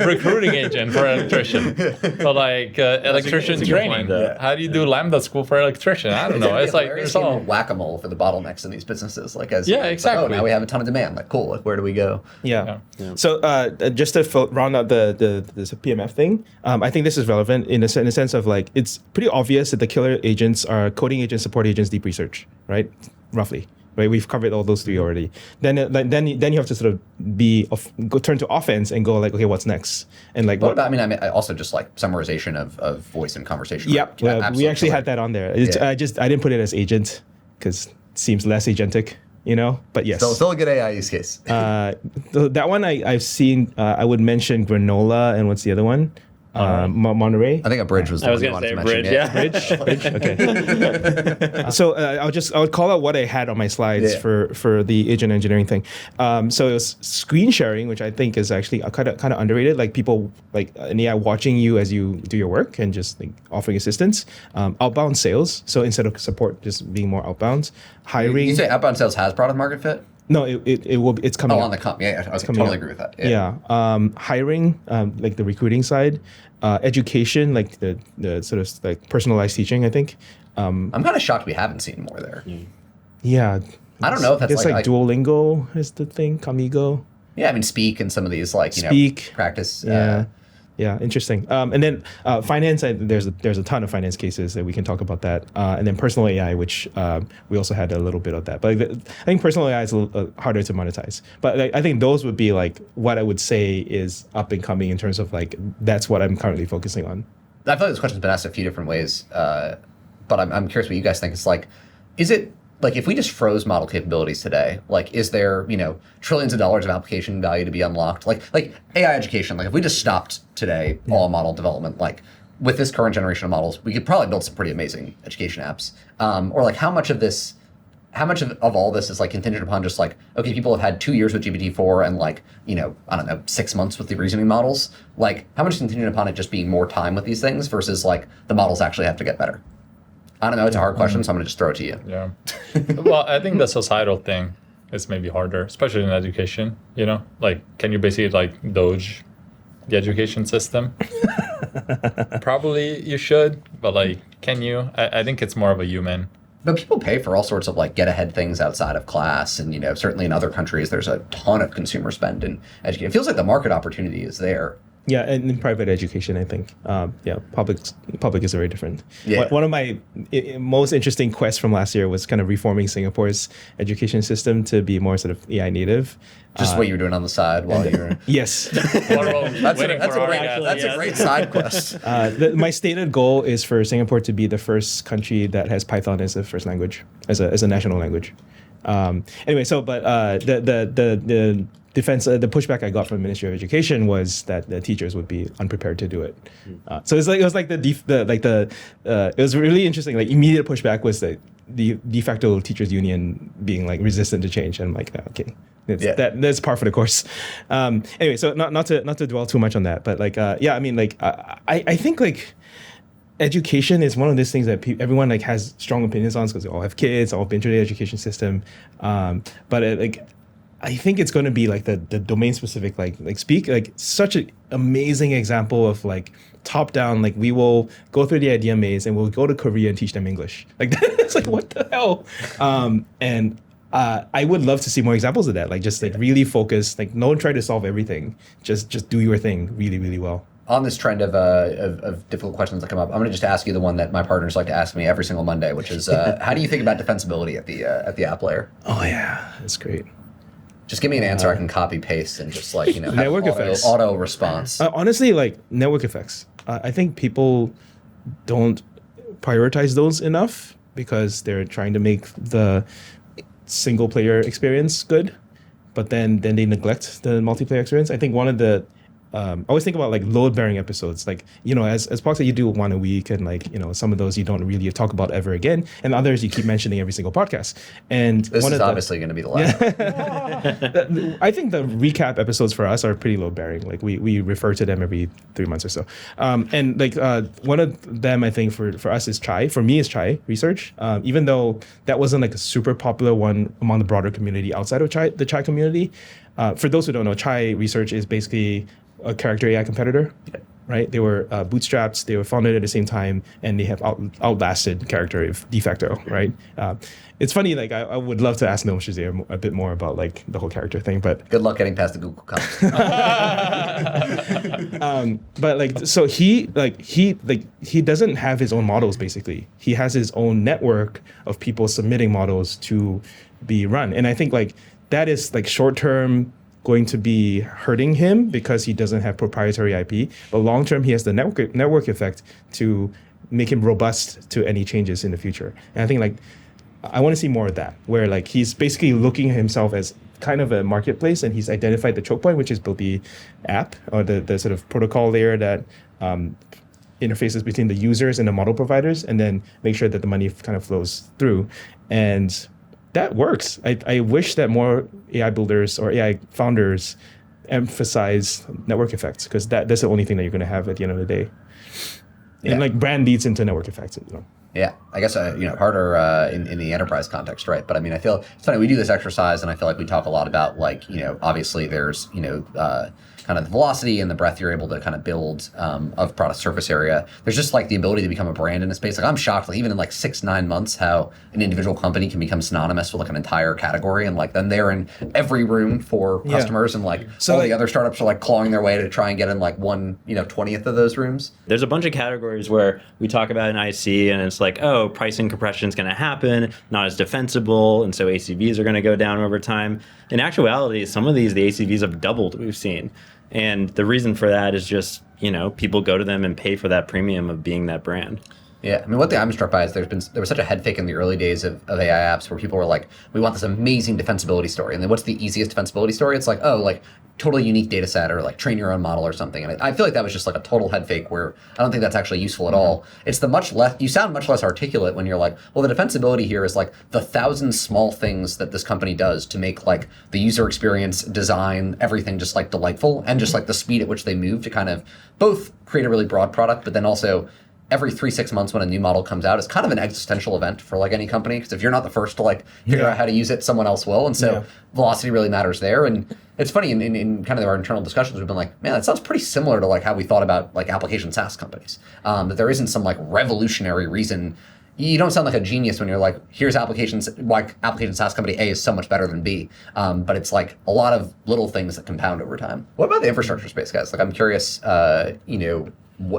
recruiting agent for an electrician? But like electrician that's a good training. point. How do you do Lambda school for electrician? I don't know. It's like there's all whack-a-mole for the bottlenecks in these businesses. Like as Yeah, it's like, exactly. now we have a ton of demand. Like cool. Like where do we go? Yeah. So just to round out the PMF thing, I think this is relevant in a sense of like it's pretty obvious that the killer agents are coding agents, support agents, deep research, right? Roughly. Right, we've covered all those three already. Then you have to sort of turn to offense and go like, okay, what's next? And like, What about, I also just like summarization of voice and conversation. Yeah, we actually killer. had that on there. Yeah. I didn't put it as agent because it seems less agentic, you know. But yes, Still a good AI use case. that one I've seen. I would mention Granola and what's the other one? Monterey. I think a bridge was the I one was you going to wanted say to mention. bridge, yeah. Bridge. Okay. So I would call out what I had on my slides Yeah. for the agent engineering thing. So it was screen sharing, which I think is actually kind of underrated. Like people like an AI watching you as you do your work and just like offering assistance. Outbound sales. So instead of support, just being more outbound. Hiring. You say outbound sales has product market fit? No, it will. It's coming. Oh, out. on the comp. Yeah, I coming totally out. agree with that. Yeah. Hiring, like the recruiting side, education, like the sort of like personalized teaching, I think. I'm kind of shocked we haven't seen more there. Yeah. I don't know if that's I guess like Duolingo is the thing, Camigo. Yeah, I mean, Speak and some of these like, Speak. practice. Yeah. Yeah, interesting. And then finance, there's a ton of finance cases that we can talk about that. And then personal AI, which we also had a little bit of that. But I think personal AI is a little harder to monetize. But I think those would be like what I would say is up and coming in terms of like that's what I'm currently focusing on. I feel like this question's been asked a few different ways, but I'm curious what you guys think. It's like, is it like if we just froze model capabilities today, like is there trillions of dollars of application value to be unlocked? Like AI education, like if we just stopped today all model development, like with this current generation of models, we could probably build some pretty amazing education apps. Or like how much of all this is like contingent upon just like, okay, people have had 2 years with GPT-4 and like, I don't know, 6 months with the reasoning models. Like how much is contingent upon it just being more time with these things versus like the models actually have to get better? I don't know. It's a hard question, so I'm going to just throw it to you. Yeah. Well, I think the societal thing is maybe harder, especially in education. Like, can you basically like Doge the education system? Probably you should, but like, can you? I think it's more of a human. But people pay for all sorts of like get ahead things outside of class, and certainly in other countries, there's a ton of consumer spend in education. It feels like the market opportunity is there. Yeah, and in private education, I think. Public is very different. Yeah. One of my most interesting quests from last year was kind of reforming Singapore's education system to be more sort of AI native. Just what you were doing on the side while you were. Yes. That's a great side quest. My stated goal is for Singapore to be the first country that has Python as a first language, as a national language. Anyway, the pushback I got from the Ministry of Education was that the teachers would be unprepared to do it. So it was really interesting. Like immediate pushback was the de facto teachers union being like resistant to change. And I'm like, okay, that's par for the course. Anyway, so not to dwell too much on that, but like I think like education is one of those things that everyone like has strong opinions on because they all have kids, all been through the education system, but I think it's going to be like the domain specific, like Speak, like such an amazing example of like top down, like we will go through the idea maze and we'll go to Korea and teach them English. Like it's like, what the hell? And I would love to see more examples of that. Like just like really focus, like don't try to solve everything. Just do your thing really, really well. On this trend of difficult questions that come up, I'm going to just ask you the one that my partners like to ask me every single Monday, which is how do you think about defensibility at the app layer? Oh yeah, that's great. Just give me an answer I can copy paste and just like have network effects. auto response. Honestly, like network effects. I think people don't prioritize those enough because they're trying to make the single player experience good, but then they neglect the multiplayer experience. I think one of the I always think about like load bearing episodes. Like, as Park said, you do one a week, and like, some of those you don't really talk about ever again, and others you keep mentioning every single podcast. And this is obviously going to be the last. I think the recap episodes for us are pretty load bearing. Like we refer to them every 3 months or so. And like one of them, I think for us is Chai. For me, is Chai research. Even though that wasn't like a super popular one among the broader community outside of the Chai community. For those who don't know, Chai research is basically a character AI competitor. Yeah. Right? They were bootstrapped, they were founded at the same time, and they have outlasted character de facto, right? It's funny, like I would love to ask Noam Shazir a bit more about like the whole character thing, but good luck getting past the Google comments. But like, so he doesn't have his own models. Basically, he has his own network of people submitting models to be run, and I think like that is like short term going to be hurting him because he doesn't have proprietary IP. But long term, he has the network effect to make him robust to any changes in the future. And I think like I want to see more of that, where like he's basically looking at himself as kind of a marketplace, and he's identified the choke point, which is build the app or the sort of protocol layer that interfaces between the users and the model providers, and then make sure that the money kind of flows through. And that works. I wish that more AI builders or AI founders emphasize network effects, because that's the only thing that you're going to have at the end of the day. Yeah. And like brand leads into network effects. Yeah, I guess harder in the enterprise context, right? But I mean, I feel it's funny. We do this exercise, and I feel like we talk a lot about like obviously there's kind of the velocity and the breadth you're able to kind of build of product surface area. There's just like the ability to become a brand in a space. Like I'm shocked, like even in like 6-9 months, how an individual company can become synonymous with like an entire category, and like then they're in every room for customers, and like so all the other startups are like clawing their way to try and get in like 1/20th of those rooms. There's a bunch of categories where we talk about an IC, and it's like, oh, pricing compression is going to happen, not as defensible, and so ACVs are going to go down over time. In actuality, some of these, the ACVs have doubled, we've seen. And the reason for that is just, people go to them and pay for that premium of being that brand. Yeah, I mean, one thing I'm struck by is there was such a head fake in the early days of AI apps where people were like, we want this amazing defensibility story. And then what's the easiest defensibility story? It's like, oh, like totally unique data set, or like train your own model or something. And I feel like that was just like a total head fake where I don't think that's actually useful at all. It's you sound much less articulate when you're like, well, the defensibility here is like the 1,000 small things that this company does to make like the user experience, design, everything just like delightful, and just like the speed at which they move to kind of both create a really broad product, but then also every 3-6 months when a new model comes out is kind of an existential event for like any company, because if you're not the first to like figure out how to use it, someone else will. And so velocity really matters there. And it's funny, in kind of our internal discussions, we've been like, man, that sounds pretty similar to like how we thought about like application SaaS companies. That there isn't some like revolutionary reason. You don't sound like a genius when you're like, here's why application SaaS company A is so much better than B. But it's like a lot of little things that compound over time. What about the infrastructure space, guys? Like I'm curious,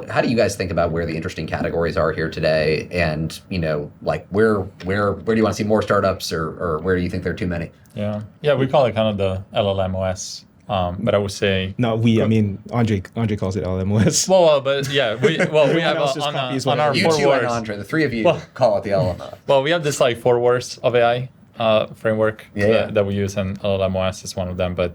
how do you guys think about where the interesting categories are here today, and like where do you want to see more startups, or where do you think there are too many? Yeah, we call it kind of the LLM OS, but I would say I mean Andre calls it LLMOS. Well, but yeah, we have on our you 4 two words. and Andre, the three of you call it the LLM. Well, we have this like 4 words of AI framework that we use, and LLM OS is one of them. But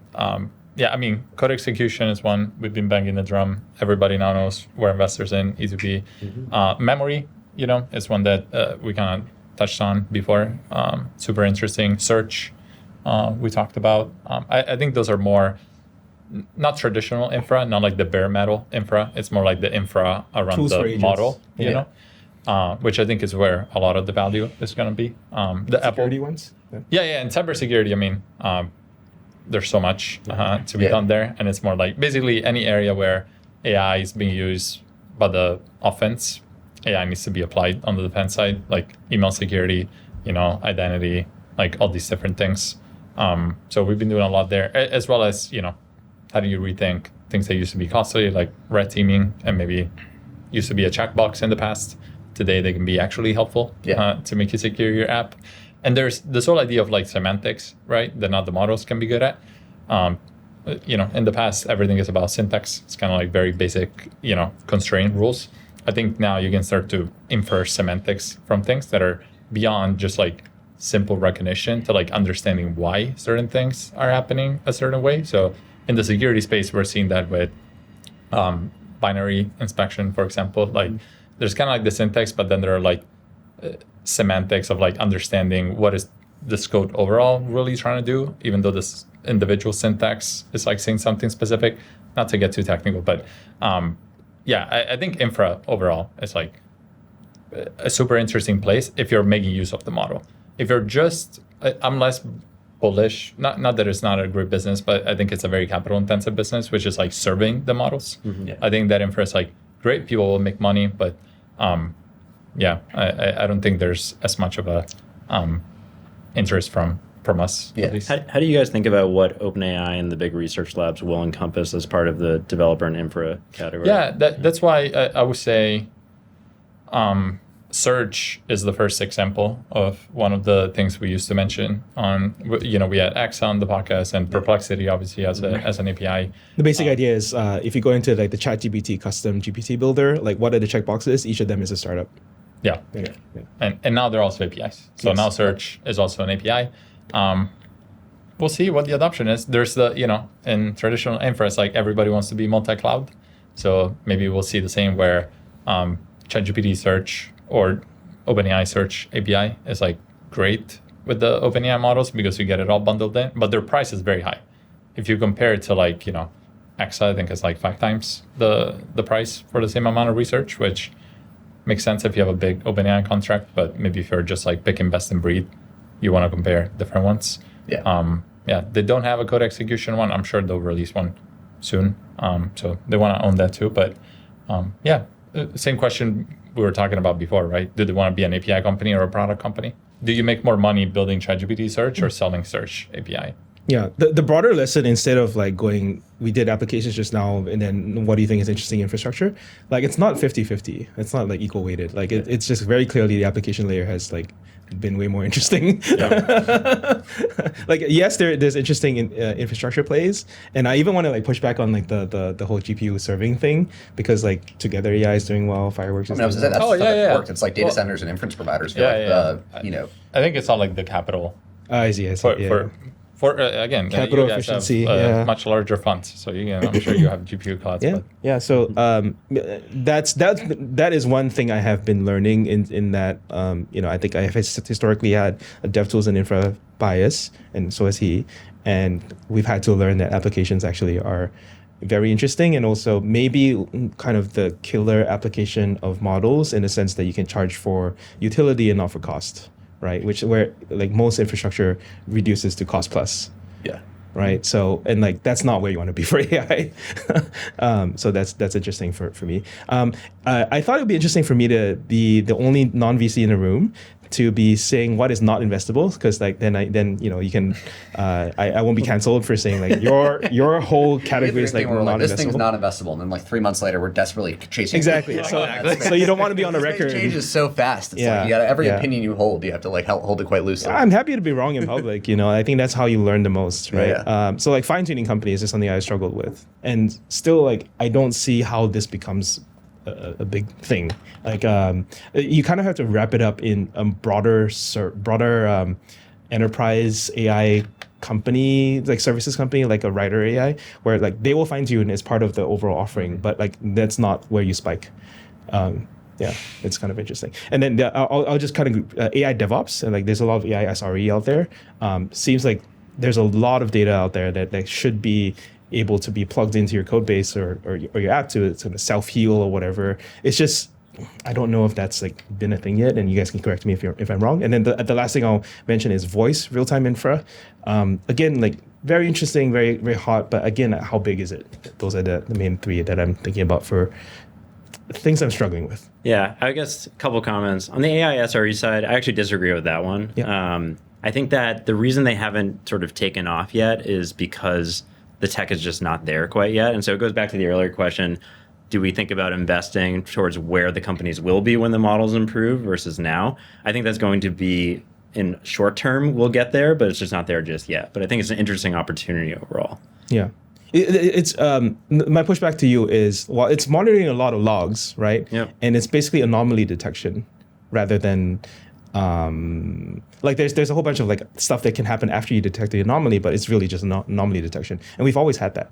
I mean, code execution is one. We've been banging the drum. Everybody now knows we're investors in E2P. Memory, is one that we kind of touched on before. Super interesting. Search, we talked about. I think those are more not traditional infra, not like the bare metal infra. It's more like the infra around tools the model, which I think is where a lot of the value is going to be. The security Apple ones? Yeah, and cybersecurity, I mean, there's so much to be done there. And it's more like basically any area where AI is being used by the offense, AI needs to be applied on the defense side, like email security, identity, like all these different things. So we've been doing a lot there, as well as, how do you rethink things that used to be costly, like red teaming, and maybe used to be a checkbox in the past. Today, they can be actually helpful to make you secure your app. And there's this whole idea of like semantics, right? That not the models can be good at. In the past, everything is about syntax. It's kind of like very basic, constraint rules. I think now you can start to infer semantics from things that are beyond just like simple recognition to like understanding why certain things are happening a certain way. So in the security space, we're seeing that with binary inspection, for example. Like there's kind of like the syntax, but then there are like semantics of like understanding what is this code overall really trying to do, even though this individual syntax is like saying something specific. Not to get too technical, but I think infra overall is like a super interesting place if you're making use of the model. If you're just, I'm less bullish, not that it's not a great business, but I think it's a very capital intensive business, which is like serving the models. I think that infra is like great, people will make money, but I don't think there's as much of a interest from us. Yeah. At least. How do you guys think about what OpenAI and the big research labs will encompass as part of the developer and infra category? Yeah, that's why I would say search is the first example of one of the things we used to mention on, we had X on the podcast and Perplexity obviously as an API. The basic idea is if you go into like the ChatGPT custom GPT builder, like what are the checkboxes? Each of them is a startup. Yeah. And now they're also APIs. So now search is also an API. We'll see what the adoption is. There's in traditional infra, it's like everybody wants to be multi-cloud. So maybe we'll see the same where ChatGPT search or OpenAI search API is like great with the OpenAI models because you get it all bundled in, but their price is very high. If you compare it to like, X, I think it's like 5 times the price for the same amount of research, which makes sense if you have a big OpenAI contract, but maybe if you're just like picking best in breed, you want to compare different ones. They don't have a code execution one. I'm sure they'll release one soon. So they want to own that too. But same question we were talking about before, right? Do they want to be an API company or a product company? Do you make more money building ChatGPT search or selling search API? Yeah, the broader lesson, instead of like going, we did applications just now, and then what do you think is interesting infrastructure? Like it's not 50-50. It's not like equal weighted. Like it's just very clearly the application layer has like been way more interesting. Like yes, there's interesting infrastructure plays, and I even want to like push back on like the whole GPU serving thing, because like Together AI is doing well, Fireworks is doing well. That's stuff that worked. It's like data centers and inference providers. I think it's not like the capital. I see. For again, capital you guys efficiency, have much larger funds, so I'm sure you have GPU clouds. So that is one thing I have been learning in that I think I have historically had a DevTools and infra bias, and so has he, and we've had to learn that applications actually are very interesting, and also maybe kind of the killer application of models in the sense that you can charge for utility and not for cost. Right, where like most infrastructure reduces to cost plus. Yeah. Right. So and like that's not where you want to be for AI. So that's interesting for me. I thought it would be interesting for me to be the only non-VC in the room to be saying what is not investable, because like then you can I won't be canceled for saying like your whole category is like not investable. This thing's not investable, and then like 3 months later we're desperately chasing exactly. So you don't want to be on the record. It changes so fast. It's like you got every opinion you hold, you have to like hold it quite loosely. I'm happy to be wrong in public. I think that's how you learn the most, right? Yeah. So like fine tuning companies is something I struggled with, and still like I don't see how this becomes a big thing. Like you kind of have to wrap it up in a broader enterprise AI company, like services company, like a writer AI, where like they will fine tune as part of the overall offering, but like that's not where you spike. It's kind of interesting. And then I'll just kind of AI DevOps, and like there's a lot of AI SRE out there. Seems like there's a lot of data out there that should be able to be plugged into your code base or your app to sort of self-heal or whatever. It's just, I don't know if that's like been a thing yet, and you guys can correct me if I'm wrong. And then the last thing I'll mention is voice real-time infra. Again, like very interesting, very, very hot, but again, how big is it? Those are the main 3 that I'm thinking about for things I'm struggling with. Yeah, I guess a couple comments. On the AI SRE side, I actually disagree with that one. Yeah. I think that the reason they haven't sort of taken off yet is because the tech is just not there quite yet. And so it goes back to the earlier question, do we think about investing towards where the companies will be when the models improve versus now? I think that's going to be, in short term, we'll get there, but it's just not there just yet. But I think it's an interesting opportunity overall. Yeah. It's my pushback to you is, well, it's monitoring a lot of logs, right? Yep. And it's basically anomaly detection rather than like there's a whole bunch of like stuff that can happen after you detect the anomaly, but it's really just anomaly detection. And we've always had that,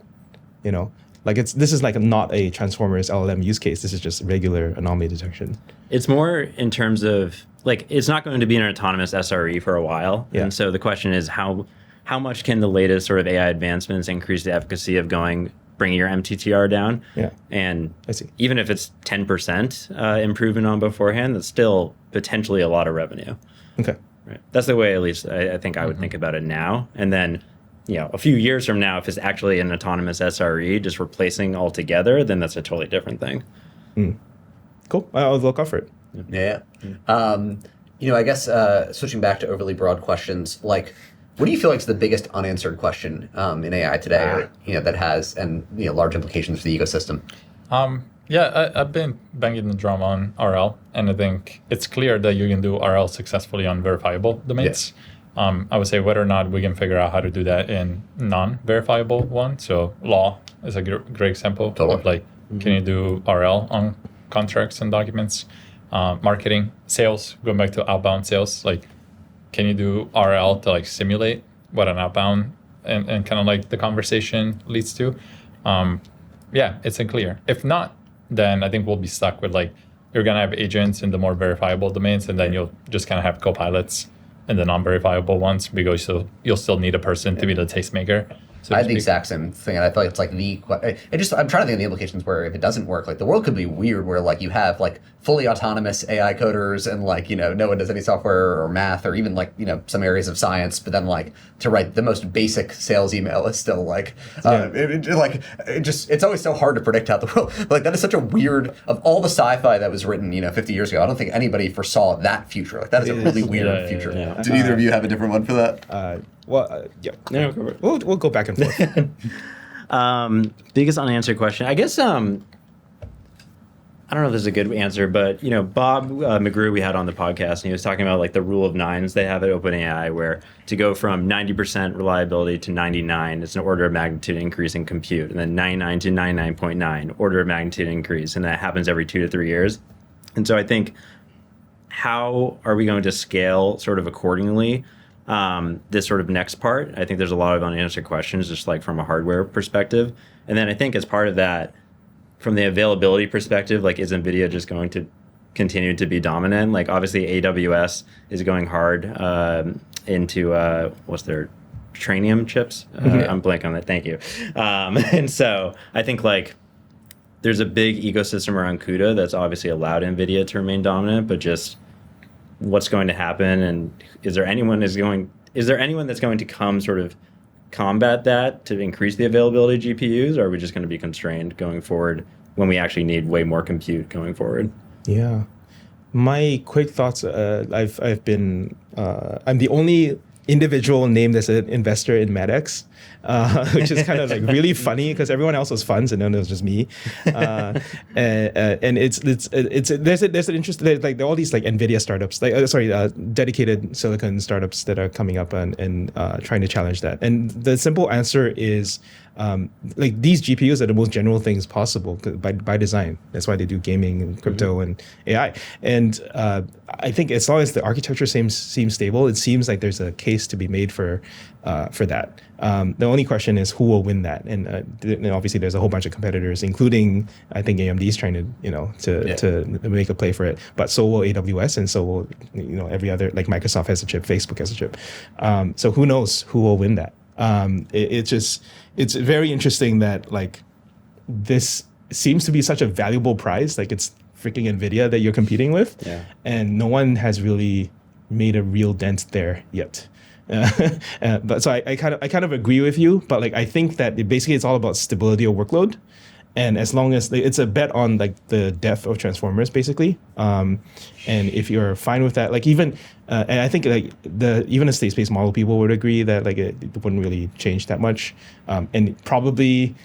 Like this is like not a Transformers LLM use case. This is just regular anomaly detection. It's more in terms of like it's not going to be an autonomous SRE for a while. Yeah. And so the question is how much can the latest sort of AI advancements increase the efficacy of bringing your MTTR down? Yeah. And I see. even if it's 10% improvement on beforehand, that's still potentially a lot of revenue. Okay. Right. That's the way at least I think I would think about it now. And then, a few years from now, if it's actually an autonomous SRE just replacing altogether, then that's a totally different thing. Cool. I'll look out for it. Yeah. I guess switching back to overly broad questions, like, what do you feel like is the biggest unanswered question in AI today, or, that has large implications for the ecosystem? I've been banging the drum on RL, and I think it's clear that you can do RL successfully on verifiable domains. Yeah. I would say whether or not we can figure out how to do that in non-verifiable one. So law is a great example of like, can you do RL on contracts and documents? Marketing, sales, going back to outbound sales, like, can you do RL to like simulate what an outbound and kind of like the conversation leads to? It's unclear. If not, then I think we'll be stuck with like, you're going to have agents in the more verifiable domains, and then you'll just kind of have co-pilots in the non-verifiable ones, because you'll still need a person to be the tastemaker. So I had the exact same thing, and I feel like it's like I'm trying to think of the implications where if it doesn't work, like the world could be weird where like you have like fully autonomous AI coders and like, no one does any software or math or even like, some areas of science, but then like to write the most basic sales email is still like, it's always so hard to predict how the world, like that is such a weird, of all the sci-fi that was written, 50 years ago, I don't think anybody foresaw that future. Like that is a really weird future. Yeah. Did either of you have a different one for that? Yeah. Yeah, We'll go back and forth. Biggest unanswered question. I guess I don't know if this is a good answer, but Bob McGrew we had on the podcast, and he was talking about like the rule of nines they have at OpenAI, where to go from 90% reliability to 99, it's an order of magnitude increase in compute, and then 99 to 99.9, order of magnitude increase, and that happens every 2 to 3 years. And so I think, how are we going to scale sort of accordingly? This sort of next part, I think there's a lot of unanswered questions, just like from a hardware perspective. And then I think as part of that, from the availability perspective, like, is NVIDIA just going to continue to be dominant? Like, obviously AWS is going hard into what's their Trainium chips? I'm blanking on that. Thank you. And so I think like there's a big ecosystem around CUDA that's obviously allowed NVIDIA to remain dominant, but just what's going to happen, and is there anyone that's going to come sort of combat that to increase the availability of GPUs, or are we just going to be constrained going forward when we actually need way more compute going forward? Yeah. My quick thoughts, I've been, I'm the only individual named as an investor in MedX, which is kind of like really funny because everyone else was funds and then it was just me. And there's an interest, like there are all these like NVIDIA startups, dedicated silicon startups that are coming up and trying to challenge that. And the simple answer is like these GPUs are the most general things possible by design. That's why they do gaming and crypto and AI. And I think as long as the architecture seems stable, it seems like there's a case to be made for that. The only question is who will win that, and obviously there's a whole bunch of competitors, including I think AMD is trying to make a play for it. But so will AWS, and so will every other, like Microsoft has a chip, Facebook has a chip. So who knows who will win that? It's very interesting that like this seems to be such a valuable prize, like it's freaking NVIDIA that you're competing with, and no one has really made a real dent there yet. But so I kind of agree with you, but like I think that it's all about stability of workload, and as long as it's a bet on like the depth of transformers basically, and if you're fine with that, like even and I think like even a state-space model people would agree that like it wouldn't really change that much, and probably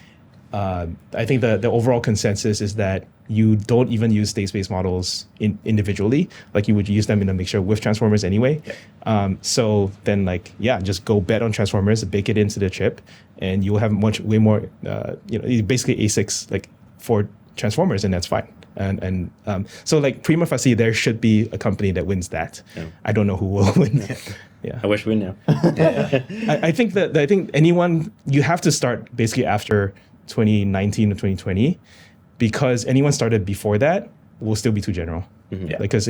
I think the overall consensus is that you don't even use state-space models individually. Like you would use them in a mixture with transformers anyway. So then just go bet on transformers, bake it into the chip, and you'll have way more, basically ASICs like for transformers, and that's fine. And so like prima facie, there should be a company that wins that. Yeah. I don't know who will win. Yeah. I wish we knew. I think anyone, you have to start basically after 2019 or 2020, because anyone started before that will still be too general. Because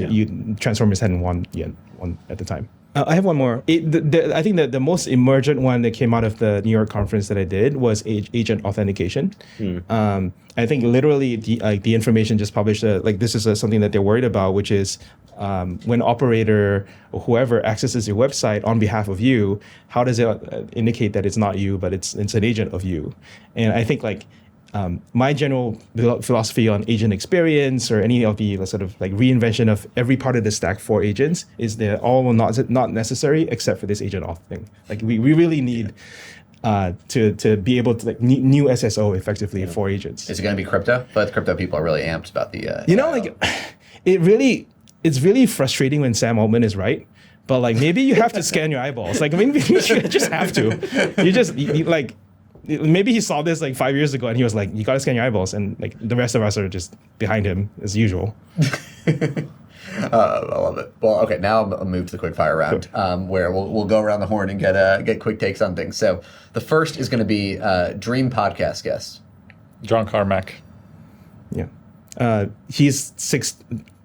Transformers hadn't won at the time. I have one more. I think that the most emergent one that came out of the New York conference that I did was agent authentication. I think literally the information just published, this is something that they're worried about, which is when operator or whoever accesses your website on behalf of you, how does it indicate that it's not you, but it's an agent of you? And I think my general philosophy on agent experience or any of the sort of reinvention of every part of the stack for agents is they're all not necessary except for this agent auth thing. We really need to be able to new SSO effectively for agents. Is it going to be crypto? But crypto people are really amped about the. It's really frustrating when Sam Altman is right. But maybe you have to scan your eyeballs. Maybe you just have to. Maybe he saw this 5 years ago and he was like, you got to scan your eyeballs. And the rest of us are just behind him as usual. I love it. Well, okay, now I'll move to the quickfire round, where we'll go around the horn and get quick takes on things. So the first is going to be dream podcast guest. John Carmack. Yeah.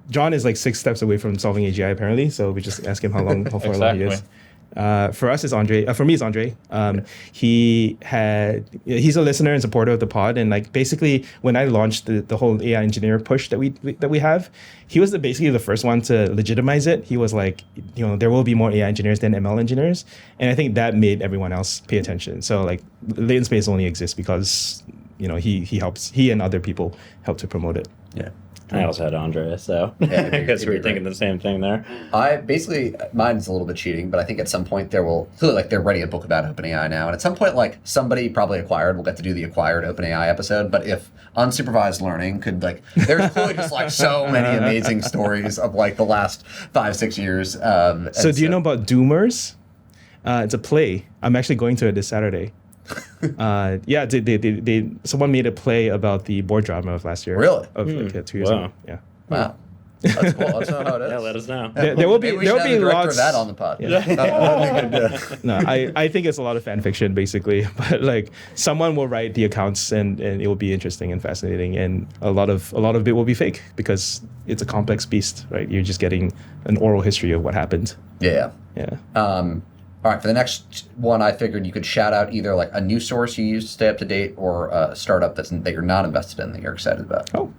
John is 6 steps away from solving AGI apparently. So we just ask him how far along he is. For us, it's Andre. For me, it's Andre. He's a listener and supporter of the pod, and basically when I launched the whole AI engineer push that we have, he was basically the first one to legitimize it. He was there will be more AI engineers than ML engineers, and I think that made everyone else pay attention. So Latent Space only exists because he and other people help to promote it. Yeah. I also had Andre, so I guess we were thinking the same thing there. Mine's a little bit cheating, but I think at some point there will clearly they're writing a book about OpenAI now, and at some point somebody probably acquired will get to do the acquired OpenAI episode. But if unsupervised learning could there's clearly just so many amazing stories of the last 5-6 years. So do you know about Doomers? It's a play. I'm actually going to it this Saturday. Someone made a play about the board drama of last year. Really? Of 2 years ago. Yeah. Wow. That's cool. Let us know how it is. Yeah, let us know. There will be lots of that on the pod. Yeah. No, I think it's a lot of fan fiction basically, but someone will write the accounts and it will be interesting and fascinating, and a lot of it will be fake because it's a complex beast, right? You're just getting an oral history of what happened. Yeah. Yeah. All right, for the next one, I figured you could shout out either a news source you use to stay up to date, or a startup that you're not invested in that you're excited about. Oh.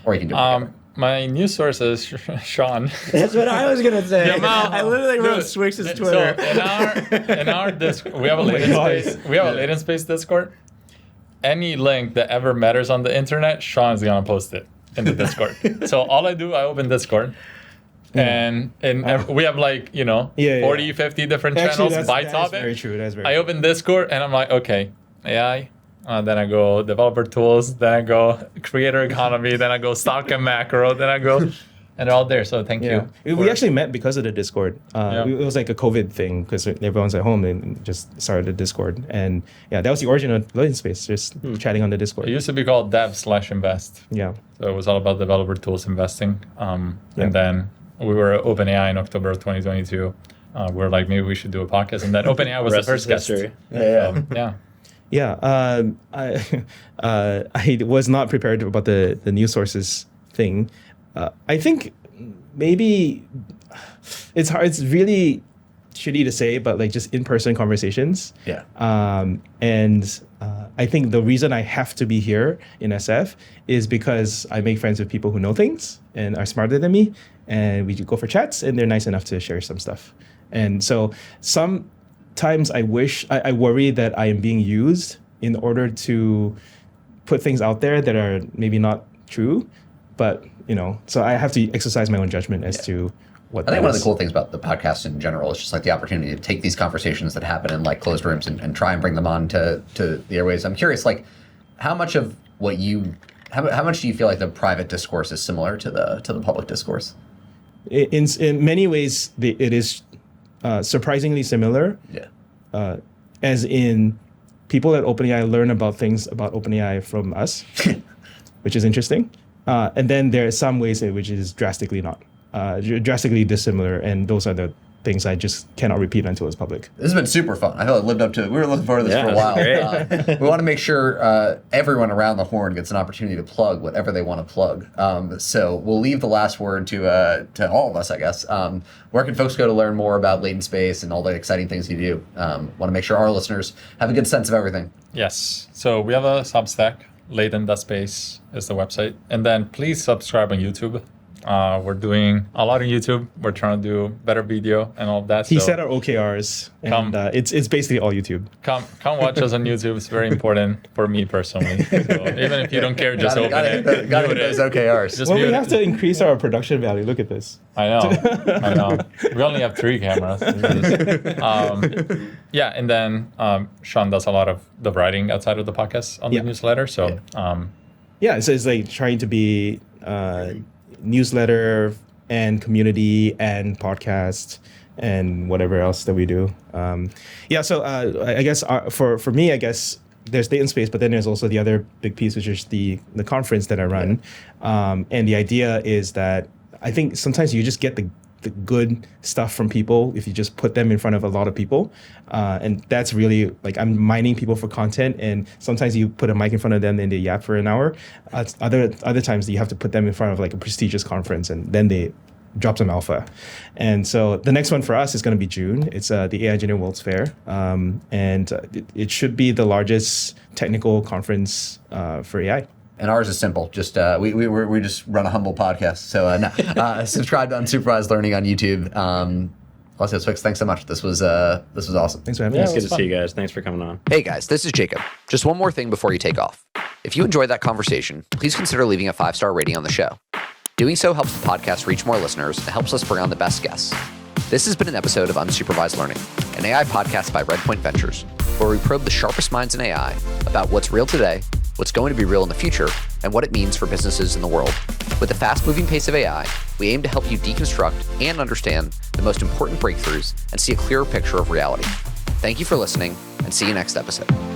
Or you can do it. My news source is Sean. That's what I was gonna say. I literally wrote Swyx's Twitter. So in our Discord, we have a Latent Space Discord. Any link that ever matters on the internet, Sean's gonna post it in the Discord. So all I do, I open Discord. And we have 40, 50 different channels by topic. That's very true. That's very I open Discord and I'm like, okay, AI. Then I go developer tools. Then I go creator economy. Then I go stock and macro. Then I go, and they're all there. So thank you. We actually met because of the Discord. It was a COVID thing because everyone's at home and just started the Discord. And that was the origin of Latent Space, just chatting on the Discord. It used to be called dev/invest. Yeah. So it was all about developer tools investing. And then we were at OpenAI in October of 2022. We were like, maybe we should do a podcast. And then OpenAI was the first guest. I was not prepared about the news sources thing. I think maybe it's hard. It's really shitty to say, but just in-person conversations. Yeah. I think the reason I have to be here in SF is because I make friends with people who know things and are smarter than me, and we go for chats, and they're nice enough to share some stuff. And so sometimes I worry that I am being used in order to put things out there that are maybe not true, but so I have to exercise my own judgment as to what. I think one of the cool things about the podcast in general is just the opportunity to take these conversations that happen in closed rooms and try and bring them on to the airwaves. I'm curious, how much of what how much do you feel like the private discourse is similar to the public discourse? In many ways, it is surprisingly similar. Yeah. As in, people at OpenAI learn about things about OpenAI from us, which is interesting. And then there are some ways in which it is drastically not, drastically dissimilar, and those are the things I just cannot repeat until it's public. This has been super fun. I feel it lived up to it. We were looking forward to this for a while. We want to make sure everyone around the horn gets an opportunity to plug whatever they want to plug. So we'll leave the last word to all of us, I guess. Where can folks go to learn more about Latent Space and all the exciting things you do? Want to make sure our listeners have a good sense of everything. Yes. So we have a Substack. Latent Space is the website. And then please subscribe on YouTube. We're doing a lot on YouTube. We're trying to do better video and all of that. He said our OKRs, and it's basically all YouTube. Come watch us on YouTube. It's very important for me personally. So even if you don't care, just open it. Got to hit those OKRs. Just Well, we mute have it. to increase our production value. Look at this. I know. We only have 3 cameras. Yeah, and then Sean does a lot of the writing outside of the podcast on the newsletter. So So it's like trying to be newsletter and community and podcast and whatever else that we do. So I guess for me, I guess there's Latent Space, but then there's also the other big piece, which is the conference that I run. And the idea is that I think sometimes you just get the good stuff from people if you just put them in front of a lot of people. And that's really like I'm mining people for content, and sometimes you put a mic in front of them and they yap for an hour. Other times you have to put them in front of like a prestigious conference, and then they drop some alpha. And so the next one for us is going to be June. It's the AI Engineering World's Fair. And it should be the largest technical conference for AI. And ours is simple. Just we just run a humble podcast. So subscribe to Unsupervised Learning on YouTube. Also, Swyx, thanks so much. This was awesome. Thanks for having me. It's good to see you guys. Thanks for coming on. Hey guys, this is Jacob. Just one more thing before you take off. If you enjoyed that conversation, please consider leaving a 5-star rating on the show. Doing so helps the podcast reach more listeners and helps us bring on the best guests. This has been an episode of Unsupervised Learning, an AI podcast by Redpoint Ventures, where we probe the sharpest minds in AI about what's real today, what's going to be real in the future, and what it means for businesses in the world. With the fast-moving pace of AI, we aim to help you deconstruct and understand the most important breakthroughs and see a clearer picture of reality. Thank you for listening, and see you next episode.